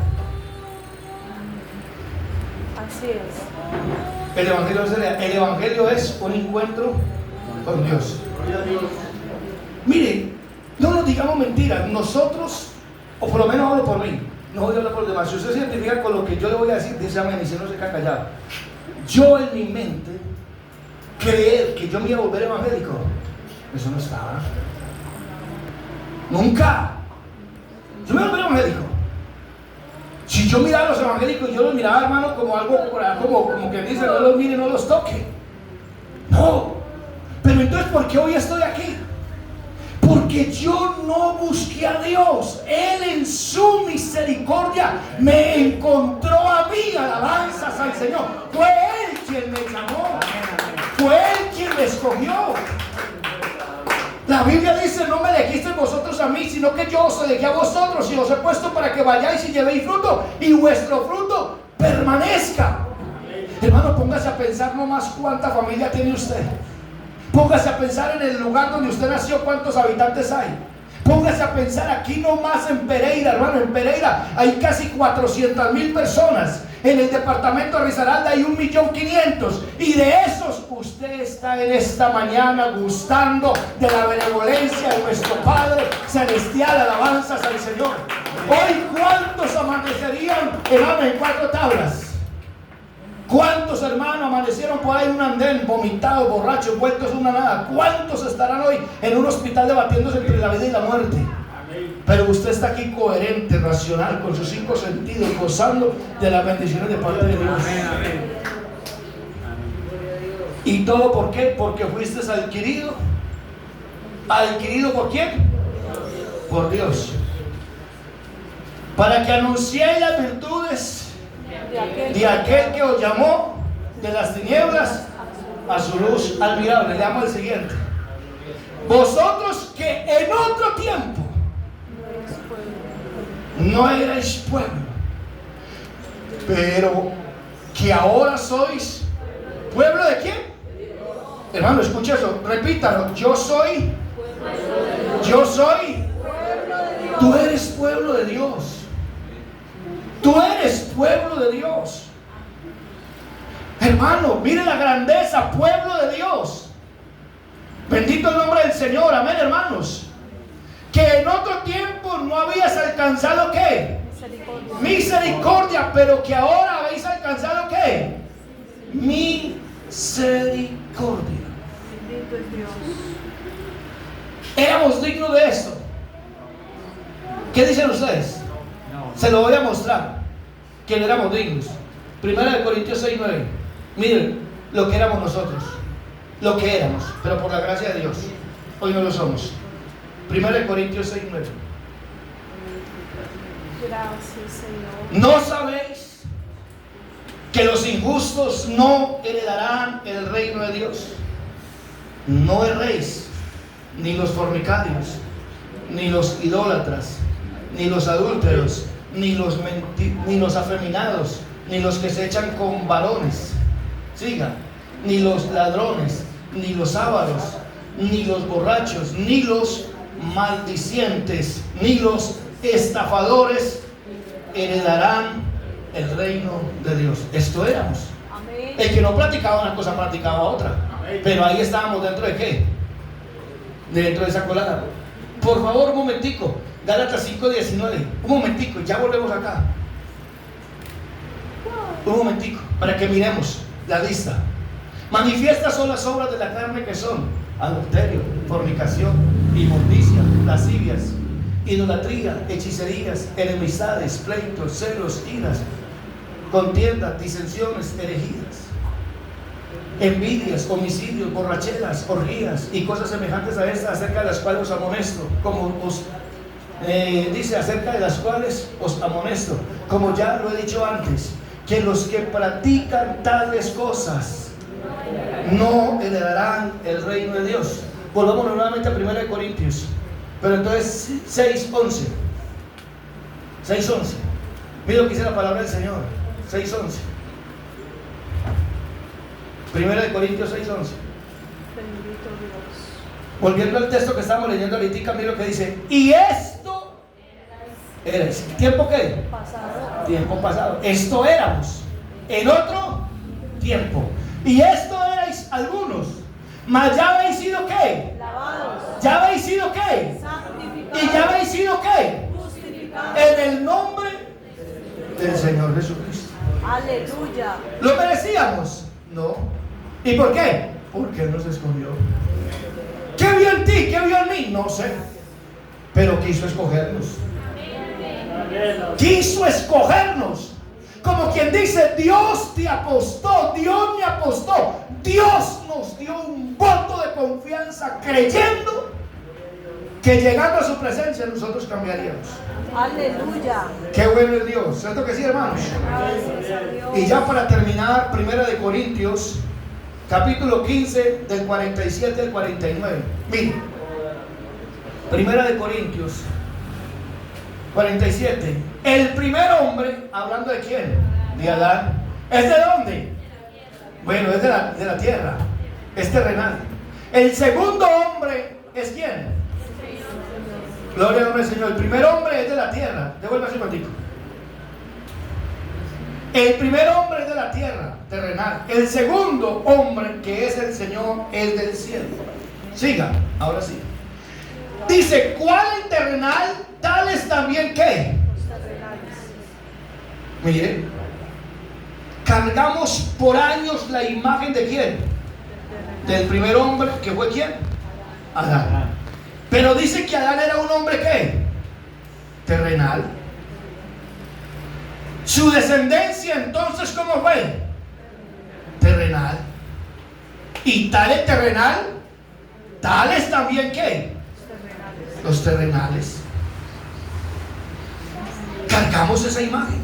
Así es. El evangelio es un encuentro con Dios. Mire, no nos digamos mentiras. Nosotros, o por lo menos hablo por mí, no voy a hablar por los demás. Si usted se identifica con lo que yo le voy a decir, dice amén, y si no se queda callado. Yo en mi mente creer que yo me iba a volver evangélico, eso no estaba. Nunca. Yo me iba a volver evangélico. Si yo miraba a los evangélicos, yo los miraba, hermano, como algo, como que dice, no los mire, no los toque. No. Pero entonces, ¿por qué hoy estoy aquí? Porque yo no busqué a Dios. Él en su misericordia me encontró a mí. Alabanzas al Señor. Fue Él quien me llamó. Fue Él quien me escogió. La Biblia dice: no me elegisteis vosotros a mí, sino que yo os elegí a vosotros y os he puesto para que vayáis y llevéis fruto, y vuestro fruto permanezca. Hermano, póngase a pensar nomás cuánta familia tiene usted. Póngase a pensar en el lugar donde usted nació, cuántos habitantes hay. Póngase a pensar aquí nomás en Pereira, hermano. En Pereira hay casi 400,000 personas. En el departamento de Risaralda hay 1.500.000. Y de esos usted está en esta mañana gustando de la benevolencia de nuestro Padre Celestial. Alabanzas al Señor. Hoy, ¿cuántos amanecerían, hermano, en 4 tablas? ¿Cuántos, hermanos, amanecieron por ahí en un andén, vomitados, borrachos, vueltos una nada? ¿Cuántos estarán hoy en un hospital debatiéndose entre la vida y la muerte? Pero usted está aquí coherente, racional, con sus 5 sentidos, gozando de las bendiciones de parte de Dios. ¿Y todo por qué? Porque fuiste adquirido. ¿Adquirido por quién? Por Dios. Para que anunciéis las virtudes de aquel que os llamó de las tinieblas a su luz admirable. Leamos el siguiente. Vosotros que en otro tiempo no erais pueblo, pero que ahora sois pueblo de quién. Hermano, escucha eso, repítalo. Yo soy. Tú eres pueblo de Dios. Tú eres pueblo de Dios. Hermano, mire la grandeza, pueblo de Dios. Bendito el nombre del Señor, amén, hermanos. Que en otro tiempo no habías alcanzado ¿qué? Misericordia, pero que ahora habéis alcanzado ¿qué? Misericordia. Bendito es Dios. Éramos dignos de esto. ¿Qué dicen ustedes? Se lo voy a mostrar. Que no éramos dignos. 1 Corintios 6:9. Miren lo que éramos nosotros. Lo que éramos, pero por la gracia de Dios. Hoy no lo somos. 1 Corintios 6:9. Gracias, Señor. ¿No sabéis que los injustos no heredarán el reino de Dios? No erréis, ni los fornicarios, ni los idólatras, ni los adúlteros, ni los afeminados, ni los que se echan con varones, siga, ni los ladrones, ni los ávaros, ni los borrachos, ni los maldicientes, ni los estafadores heredarán el reino de Dios. Esto éramos. Amén. El que no practicaba una cosa, practicaba otra. Amén. Pero ahí estábamos dentro de ¿qué? Dentro de esa colada. Por favor, un momentico. Gálatas 5:19. Un momentico, ya volvemos acá. Un momentico, para que miremos la lista. Manifiestas son las obras de la carne, que son adulterio, fornicación, inmundicia, lascivias, idolatría, hechicerías, enemistades, pleitos, celos, iras, contiendas, disensiones, herejías, envidias, homicidios, borracheras, orgías y cosas semejantes a estas, acerca de las cuales os amonesto, dice acerca de las cuales os amonesto, como ya lo he dicho antes, que los que practican tales cosas no heredarán el reino de Dios. Volvamos nuevamente a 1 Corintios, pero entonces 6:11. 6:11. Mira lo que dice la palabra del Señor. 6:11. 1 Corintios 6:11. Bendito Dios. Volviendo al texto que estamos leyendo ahorita, mira lo que dice. Y esto era ¿tiempo qué? Pasado. Tiempo pasado. Esto éramos. en otro tiempo. Y esto erais algunos, mas ya habéis sido ¿qué? Lavados. ¿Ya habéis sido qué? Santificados. ¿Y ya habéis sido qué? Justificados. En el nombre del Señor Jesucristo. Aleluya. ¿Lo merecíamos? No. ¿Y por qué? Porque Él nos escogió. ¿Qué vio en ti? ¿Qué vio en mí? No sé. Pero quiso escogernos. Quiso escogernos. Como quien dice, Dios te apostó, Dios me apostó. Dios nos dio un voto de confianza creyendo que llegando a su presencia nosotros cambiaríamos. Aleluya. Qué bueno es Dios, ¿cierto que sí, hermanos? Gracias a Dios. Y ya para terminar, 1 Corintios, capítulo 15, del 47 al 49. Miren, 1 Corintios 47. El primer hombre, hablando de quién? De Adán. ¿Es de dónde? Bueno, es de la tierra. Es terrenal. El segundo hombre es quién? Gloria al nombre del Señor. El primer hombre es de la tierra. Devuélvase un momentico. El primer hombre es de la tierra, terrenal. El segundo hombre, que es el Señor, es del cielo. Siga, ahora sí. Dice, ¿cuál el terrenal? Tales también que. Mire, cargamos por años la imagen de quién? Del primer hombre, que fue quién? Adán. Pero dice que Adán era un hombre ¿qué? Terrenal. Su descendencia entonces ¿cómo fue? Terrenal. Y tal el terrenal, tales también ¿qué? Los terrenales. Cargamos esa imagen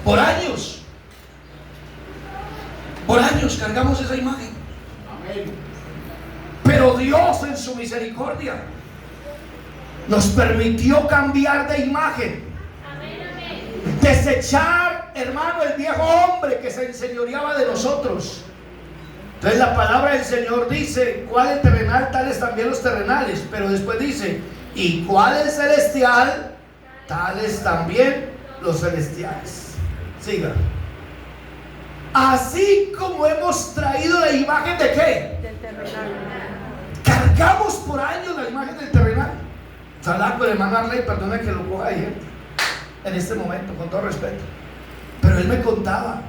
por años. Por años cargamos esa imagen. Pero Dios en su misericordia nos permitió cambiar de imagen. Desechar, hermano, el viejo hombre que se enseñoreaba de nosotros. Entonces la palabra del Señor dice, ¿cuál es terrenal? Tales también los terrenales. Pero después dice, ¿y cuál es celestial? Tales también los celestiales. Siga. Así como hemos traído la imagen de ¿qué? Del terrenal. Cargamos por años la imagen del terrenal. Ojalá con el hermano Arley, perdona que lo coja ahí en este momento, con todo respeto. Pero él me contaba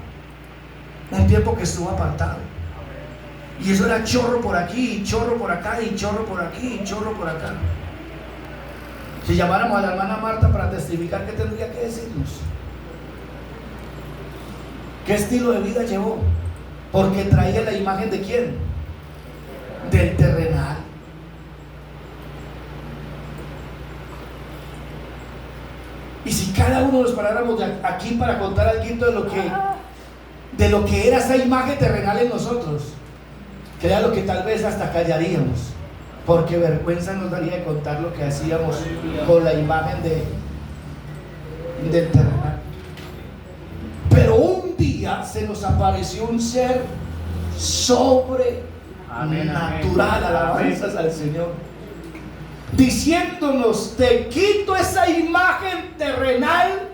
un tiempo que estuvo apartado. Y eso era chorro por aquí, y chorro por acá, y chorro por aquí, y chorro por acá. Si llamáramos a la hermana Marta para testificar, ¿qué tendría que decirnos? ¿Qué estilo de vida llevó? Porque traía la imagen de ¿quién? Del terrenal. Y si cada uno nos paráramos de aquí para contar algo de lo que era esa imagen terrenal en nosotros, crea lo que tal vez hasta callaríamos, porque vergüenza nos daría de contar lo que hacíamos con la imagen del terrenal. Pero un día se nos apareció un ser sobrenatural, alabanzas al Señor, diciéndonos: te quito esa imagen terrenal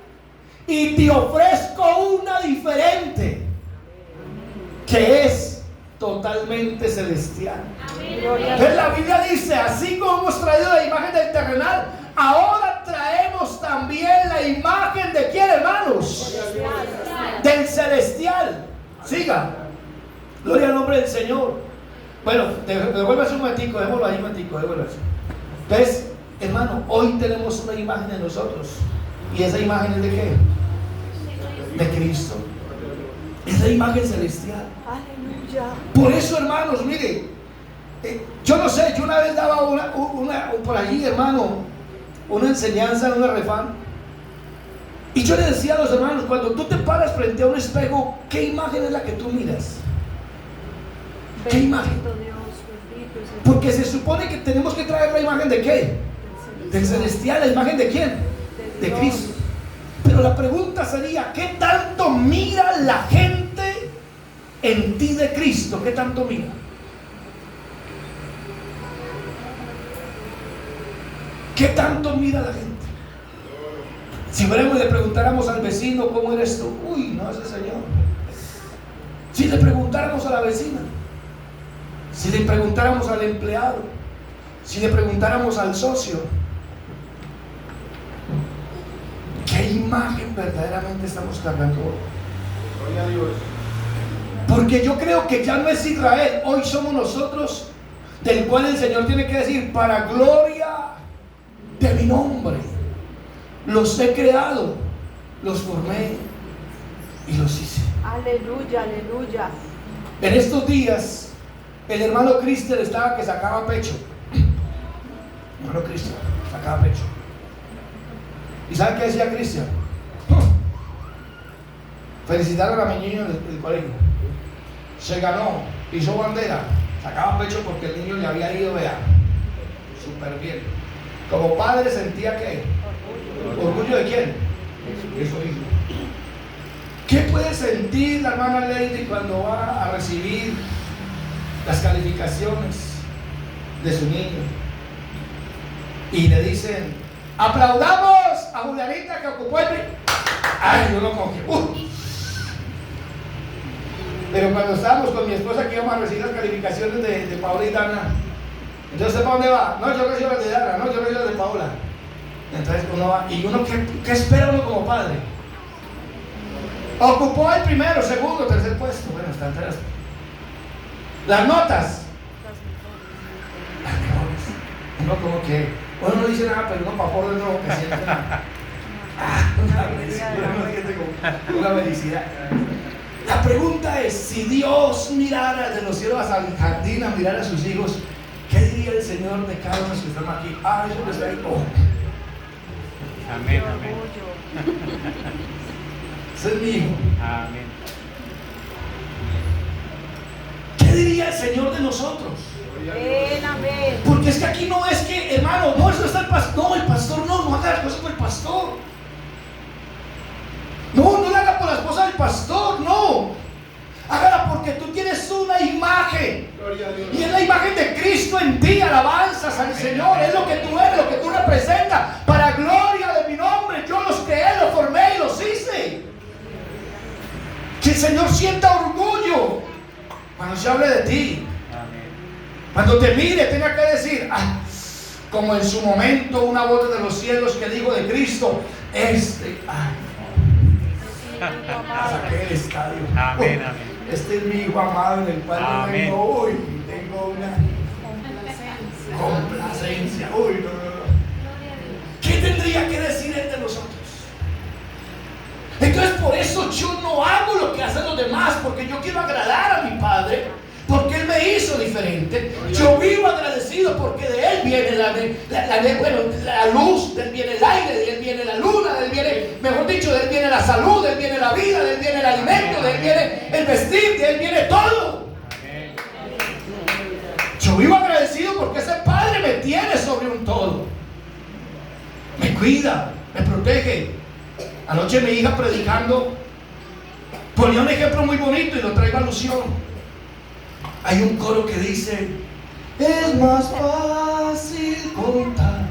y te ofrezco una diferente, que es totalmente celestial. Entonces la Biblia dice: así como hemos traído la imagen del terrenal, ahora traemos también la imagen de ¿quién, hermanos? Del celestial. Siga. Gloria al nombre del Señor. Bueno, devuélvase un momentico, déjalo ahí un momentico, devuélvase. Entonces, hermano, hoy tenemos una imagen de nosotros. ¿Y esa imagen es de qué? De Cristo. Es la imagen celestial. Aleluya. Por eso, hermanos, mire, yo no sé, yo una vez daba una por allí, hermano, una enseñanza en una refán. Y yo le decía a los hermanos: cuando tú te paras frente a un espejo, ¿qué imagen es la que tú miras? ¿Qué imagen? Bendito Dios, bendito es el Porque se supone que tenemos que traer la imagen de qué? Del celestial. ¿La imagen de quién? De Cristo. Pero la pregunta sería: ¿qué tanto mira la gente en ti de Cristo? ¿Qué tanto mira? ¿Qué tanto mira la gente? Si fuéramos y le preguntáramos al vecino: ¿cómo eres tú? Uy, no, ese señor. Si le preguntáramos a la vecina, si le preguntáramos al empleado, si le preguntáramos al socio, ¿qué imagen verdaderamente estamos cargando hoy? Gloria a Dios. Porque yo creo que ya no es Israel, hoy somos nosotros, del cual el Señor tiene que decir, para gloria de mi nombre, los he creado, los formé y los hice. Aleluya, aleluya. En estos días, el hermano Cristian estaba que sacaba pecho. Hermano Cristian, sacaba pecho. ¿Y saben qué decía Cristian? Felicitaron a mi niño del colegio. Se ganó, hizo bandera, sacaba pecho porque el niño le había ido, vea, súper bien. Como padre sentía que, ¿orgullo de quién? De su hijo. ¿Qué puede sentir la hermana Lady cuando va a recibir las calificaciones de su niño? Y le dicen, aplaudamos a Julianita que ocupó el... Ay, uno como que... Pero cuando estábamos con mi esposa que íbamos a recibir las calificaciones de Paola y Dana, entonces ¿usted para dónde va? No, yo recibo las de Dana, no, yo recibo las de Paola. Entonces uno va, y uno, ¿qué espera uno como padre? Ocupó el primero, segundo, tercer puesto. Bueno, está entre las notas. Las mejores. Uno como que, uno no dice nada, pero uno para por dentro que siente una felicidad. La pregunta es, si Dios mirara desde los cielos hasta el jardín a mirar a sus hijos, ¿qué diría el Señor de cada uno de los que estamos aquí? Ah, eso les traigo. Amén, amén. Ese es mi hijo. Amén. ¿Qué diría el Señor de nosotros? Amén, amén. Porque es que aquí no es que, hermano, no, eso está el pastor. No, el pastor no haga las cosas por el pastor. No lo haga por la esposa del pastor, no. Hágala porque tú tienes una imagen. Y es la imagen de Cristo en ti. Alabanzas al Señor. Es lo que tú eres, lo que tú representas. Para gloria de mi nombre. Yo los creé, los formé y los hice. Que el Señor sienta orgullo cuando se hable de ti. Cuando te mire, tenga que decir, como en su momento una voz de los cielos que dijo de Cristo, saqué el estadio. Amén, amén. Este es mi hijo amado en el cual yo tengo una complacencia. Uy, no. ¿Qué tendría que decir él de nosotros? Entonces por eso yo no hago lo que hacen los demás, porque yo quiero agradar a mi Padre, porque Él me hizo diferente. Yo vivo agradecido porque de Él viene la luz, de Él viene el aire, de Él viene la luna, de Él viene, mejor dicho, de Él viene la salud, de Él viene la vida, de Él viene el alimento, de Él viene el vestir, de Él viene todo. Yo vivo agradecido porque ese Padre me tiene sobre un todo. Me cuida, me protege. Anoche mi hija predicando ponía un ejemplo muy bonito y lo traigo a alusión. Hay un coro que dice, es más fácil contar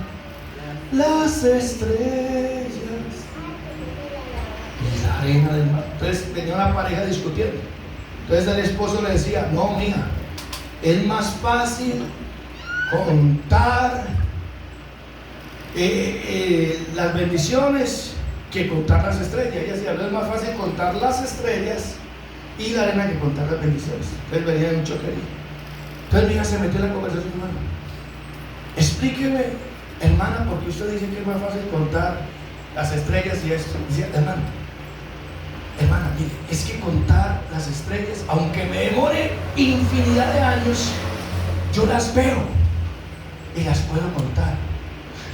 las estrellas y la arena del mar. Entonces tenía una pareja discutiendo. Entonces el esposo le decía, no, mija, es más fácil contar las bendiciones que contar las estrellas. Ella decía, no es más fácil contar las estrellas y la arena que contar las bendiciones. Entonces venía de un choquerío. Entonces mi hija se metió en la conversación, hermano. Explíqueme, hermana, porque usted dice que es más fácil contar las estrellas y esto. Decía, hermana, mire, es que contar las estrellas, aunque me demore infinidad de años, yo las veo y las puedo contar.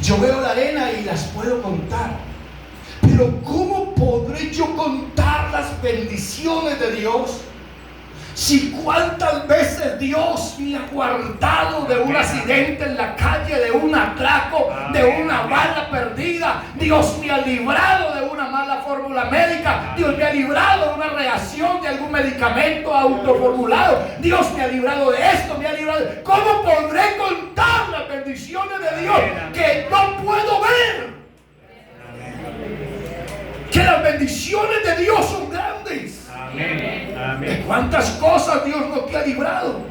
Yo veo la arena y las puedo contar. Pero ¿cómo podré yo contar las bendiciones de Dios? Si cuántas veces Dios me ha guardado de un accidente en la calle, de un atraco, de una bala perdida. Dios me ha librado de una mala fórmula médica. Dios me ha librado de una reacción de algún medicamento autoformulado. Dios me ha librado de esto, me ha librado. ¿Cómo podré contar las bendiciones de Dios que no puedo ver? Que las bendiciones de Dios son grandes. Amén. Amén. ¿Cuántas cosas Dios no te ha librado?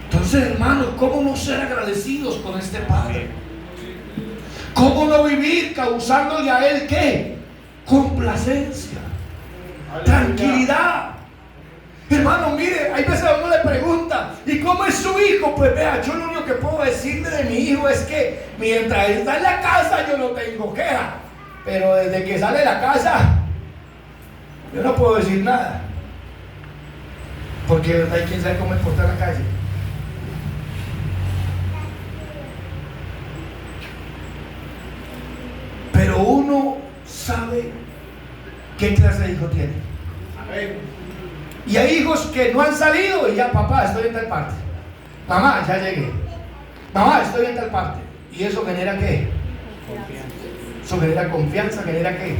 Entonces, hermanos, ¿cómo no ser agradecidos con este Padre? ¿Cómo no vivir causándole a Él qué? Complacencia, tranquilidad. Hermano, mire, hay veces a uno le pregunta, ¿y cómo es su hijo? Pues vea, yo lo único que puedo decirle de mi hijo es que mientras él está en la casa yo no tengo queja, pero desde que sale de la casa yo no puedo decir nada, porque hay quien sabe cómo portar en la calle. Pero uno sabe qué clase de hijo tiene. Amén. Y hay hijos que no han salido y ya, papá, estoy en tal parte. Mamá, ya llegué. Mamá, estoy en tal parte. ¿Y eso genera qué? Eso genera confianza, genera qué?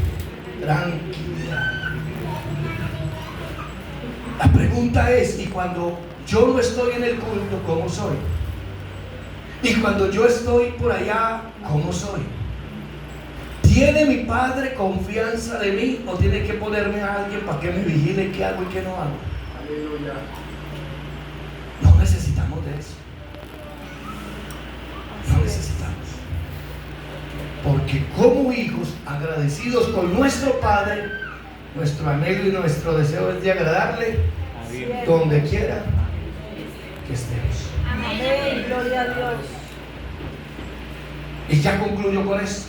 Tranquilidad. La pregunta es, ¿y cuando yo no estoy en el culto, cómo soy? Y cuando yo estoy por allá, ¿cómo soy? ¿Tiene mi padre confianza de mí o tiene que ponerme a alguien para que me vigile qué hago y qué no hago? Aleluya. No necesitamos de eso. No necesitamos. Porque como hijos agradecidos con nuestro Padre, nuestro anhelo y nuestro deseo es de agradarle donde quiera que estemos. Amén. Gloria a Dios. Y ya concluyo con esto.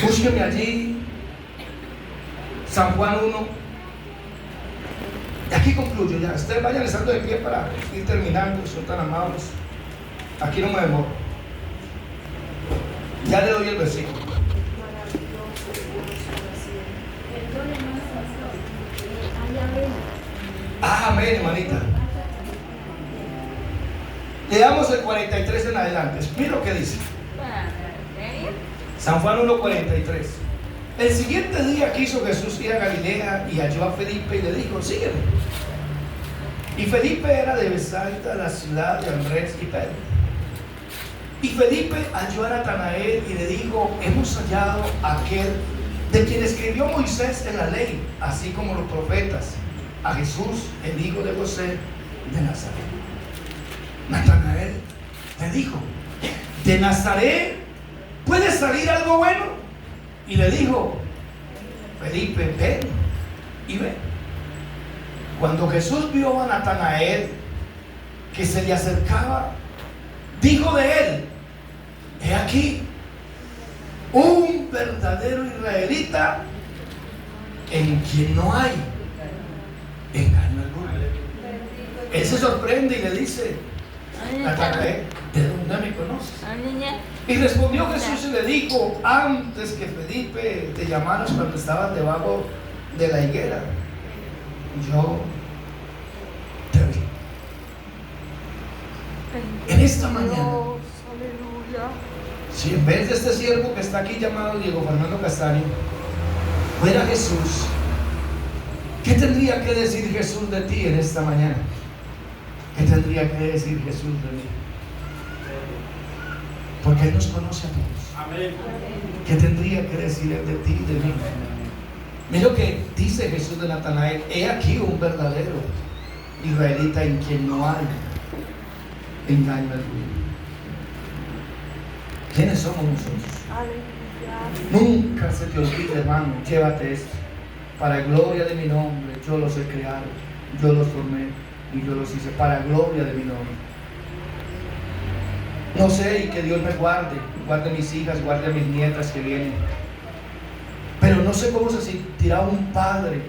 Búsqueme allí, San Juan 1. Y aquí concluyo ya. Ustedes vayan estando de pie para ir terminando, son tan amables. Aquí no me demoro. Ya le doy el versículo. Ah, amén, hermanita. Leamos el 43 en adelante. Mira lo que dice. San Juan 1:43. El siguiente día quiso Jesús ir a Galilea y halló a Felipe y le dijo, sígueme. Y Felipe era de Bethsaida, la ciudad de Andrés y Pedro. Y Felipe halló a Natanael y le dijo, hemos hallado a aquel de quien escribió Moisés en la ley, así como los profetas, a Jesús, el hijo de José de Nazaret. Natanael le dijo, ¿de Nazaret puede salir algo bueno? Y le dijo, Felipe, ven y ve. Cuando Jesús vio a Natanael que se le acercaba, dijo de él, he aquí un verdadero israelita en quien no hay engaño alguno. Él se sorprende y le dice, Natanael, ¿de dónde me conoces? Y respondió Jesús y le dijo, antes que Felipe te llamaras cuando estabas debajo de la higuera, yo te vi. En esta mañana, si en vez de este siervo que está aquí llamado Diego Fernando Castaño fuera Jesús, ¿qué tendría que decir Jesús de ti en esta mañana? ¿Qué tendría que decir Jesús de mí? Porque Él nos conoce a todos. Amén. ¿Qué tendría que decir Él de ti y de mí? Mira lo que dice Jesús de Natanael, he aquí un verdadero israelita en quien no hay engaño alguno. ¿Quiénes somos nosotros? Nunca se te olvide, hermano, llévate esto. Para gloria de mi nombre, yo los he creado, yo los formé y yo los hice para gloria de mi nombre. No sé, y que Dios me guarde a mis hijas, guarde a mis nietas que vienen. Pero no sé cómo se sentirá un padre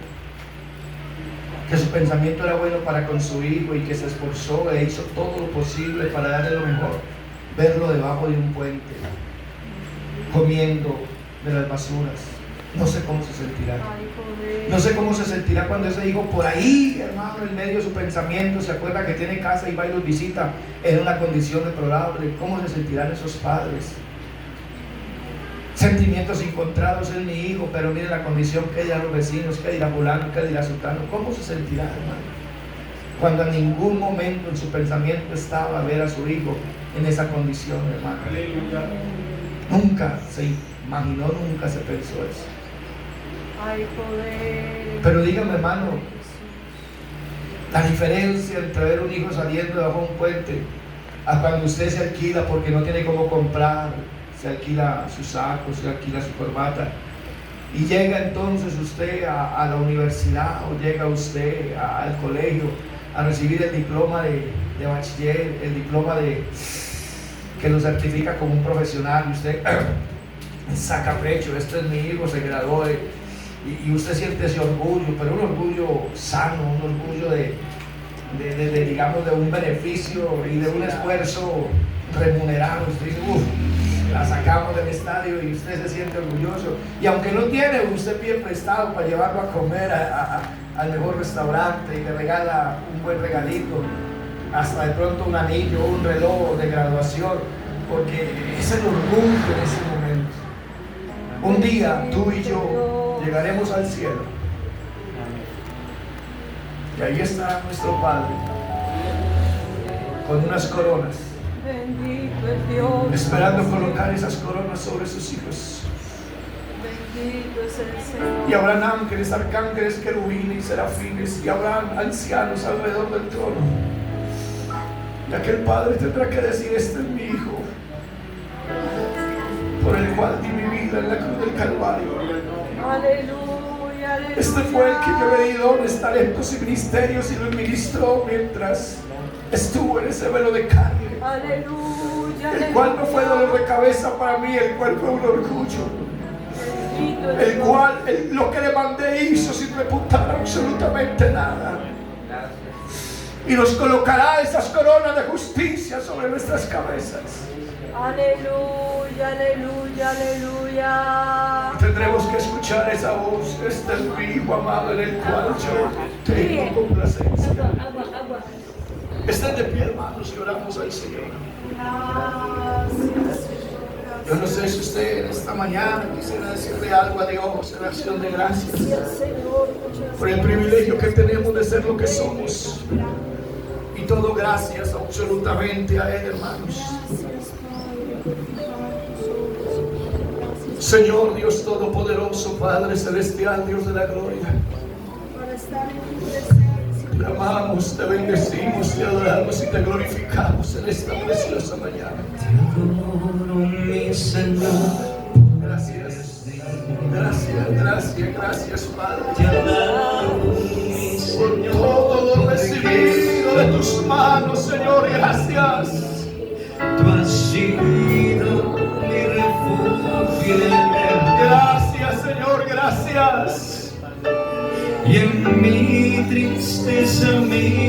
que su pensamiento era bueno para con su hijo y que se esforzó e hizo todo lo posible para darle lo mejor. Verlo debajo de un puente, comiendo de las basuras. No sé cómo se sentirá. No sé cómo se sentirá cuando ese hijo por ahí, hermano, en medio de su pensamiento, se acuerda que tiene casa y va y los visita en una condición deplorable. ¿Cómo se sentirán esos padres? Sentimientos encontrados en mi hijo, pero mire la condición, ¿qué dirán los vecinos? ¿Qué dirá fulano? ¿Qué dirá sultano? ¿Cómo se sentirá, hermano? Cuando en ningún momento en su pensamiento estaba ver a su hijo en esa condición, hermano. Aleluya. Nunca se imaginó, nunca se pensó eso. Hay poder. Pero dígame, hermano, la diferencia entre ver un hijo saliendo debajo de un puente a cuando usted se alquila porque no tiene cómo comprar, se alquila su saco, se alquila su corbata, y llega entonces usted a la universidad, o llega usted al colegio a recibir el diploma de bachiller, el diploma que lo certifica como un profesional, y usted saca pecho, este es mi hijo, se graduó, y usted siente ese orgullo, pero un orgullo sano, un orgullo digamos, de un beneficio y de un esfuerzo remunerado. Usted dice, la sacamos del estadio, y usted se siente orgulloso, y aunque no tiene, usted pide prestado para llevarlo a comer al mejor restaurante, y le regala un buen regalito, hasta de pronto un anillo, un reloj de graduación, porque es el orgullo en ese momento. Un día tú y yo llegaremos al cielo, y ahí está nuestro Padre con unas coronas, Bendito es Dios. esperando colocar esas coronas sobre sus hijos. Bendito es el Señor. Y habrán ángeles, arcángeles, querubines y serafines, y habrán ancianos alrededor del trono. Y aquel Padre tendrá que decir: este es mi hijo, por el cual di mi vida en la cruz del Calvario. Aleluya, aleluya. Este fue el que me dio dones, talentos y ministerios, y los ministró mientras estuvo en ese velo de carne. Aleluya, El cual no fue dolor de cabeza para mí, el cual fue un orgullo. Bendito es El Dios. cual lo que le mandé hizo sin reputar absolutamente nada. Y nos colocará esas coronas de justicia sobre nuestras cabezas. Aleluya, aleluya, aleluya. Tendremos que escuchar esa voz: este es mi hijo amado en el cual yo tengo complacencia. Agua. Estén de pie, hermanos, y oramos al Señor. Yo no sé si usted en esta mañana quisiera decirle algo a Dios en acción de gracias por el privilegio que tenemos de ser lo que somos. Y todo gracias absolutamente a Él, hermanos. Señor Dios Todopoderoso, Padre Celestial, Dios de la gloria, te amamos, te bendecimos, te adoramos y te glorificamos en esta preciosa mañana. Gracias, Padre, por todo lo recibido de tus manos, Señor. Gracias. Tú has sido mi refugio. Gracias, Señor, gracias. Y en mi tristeza me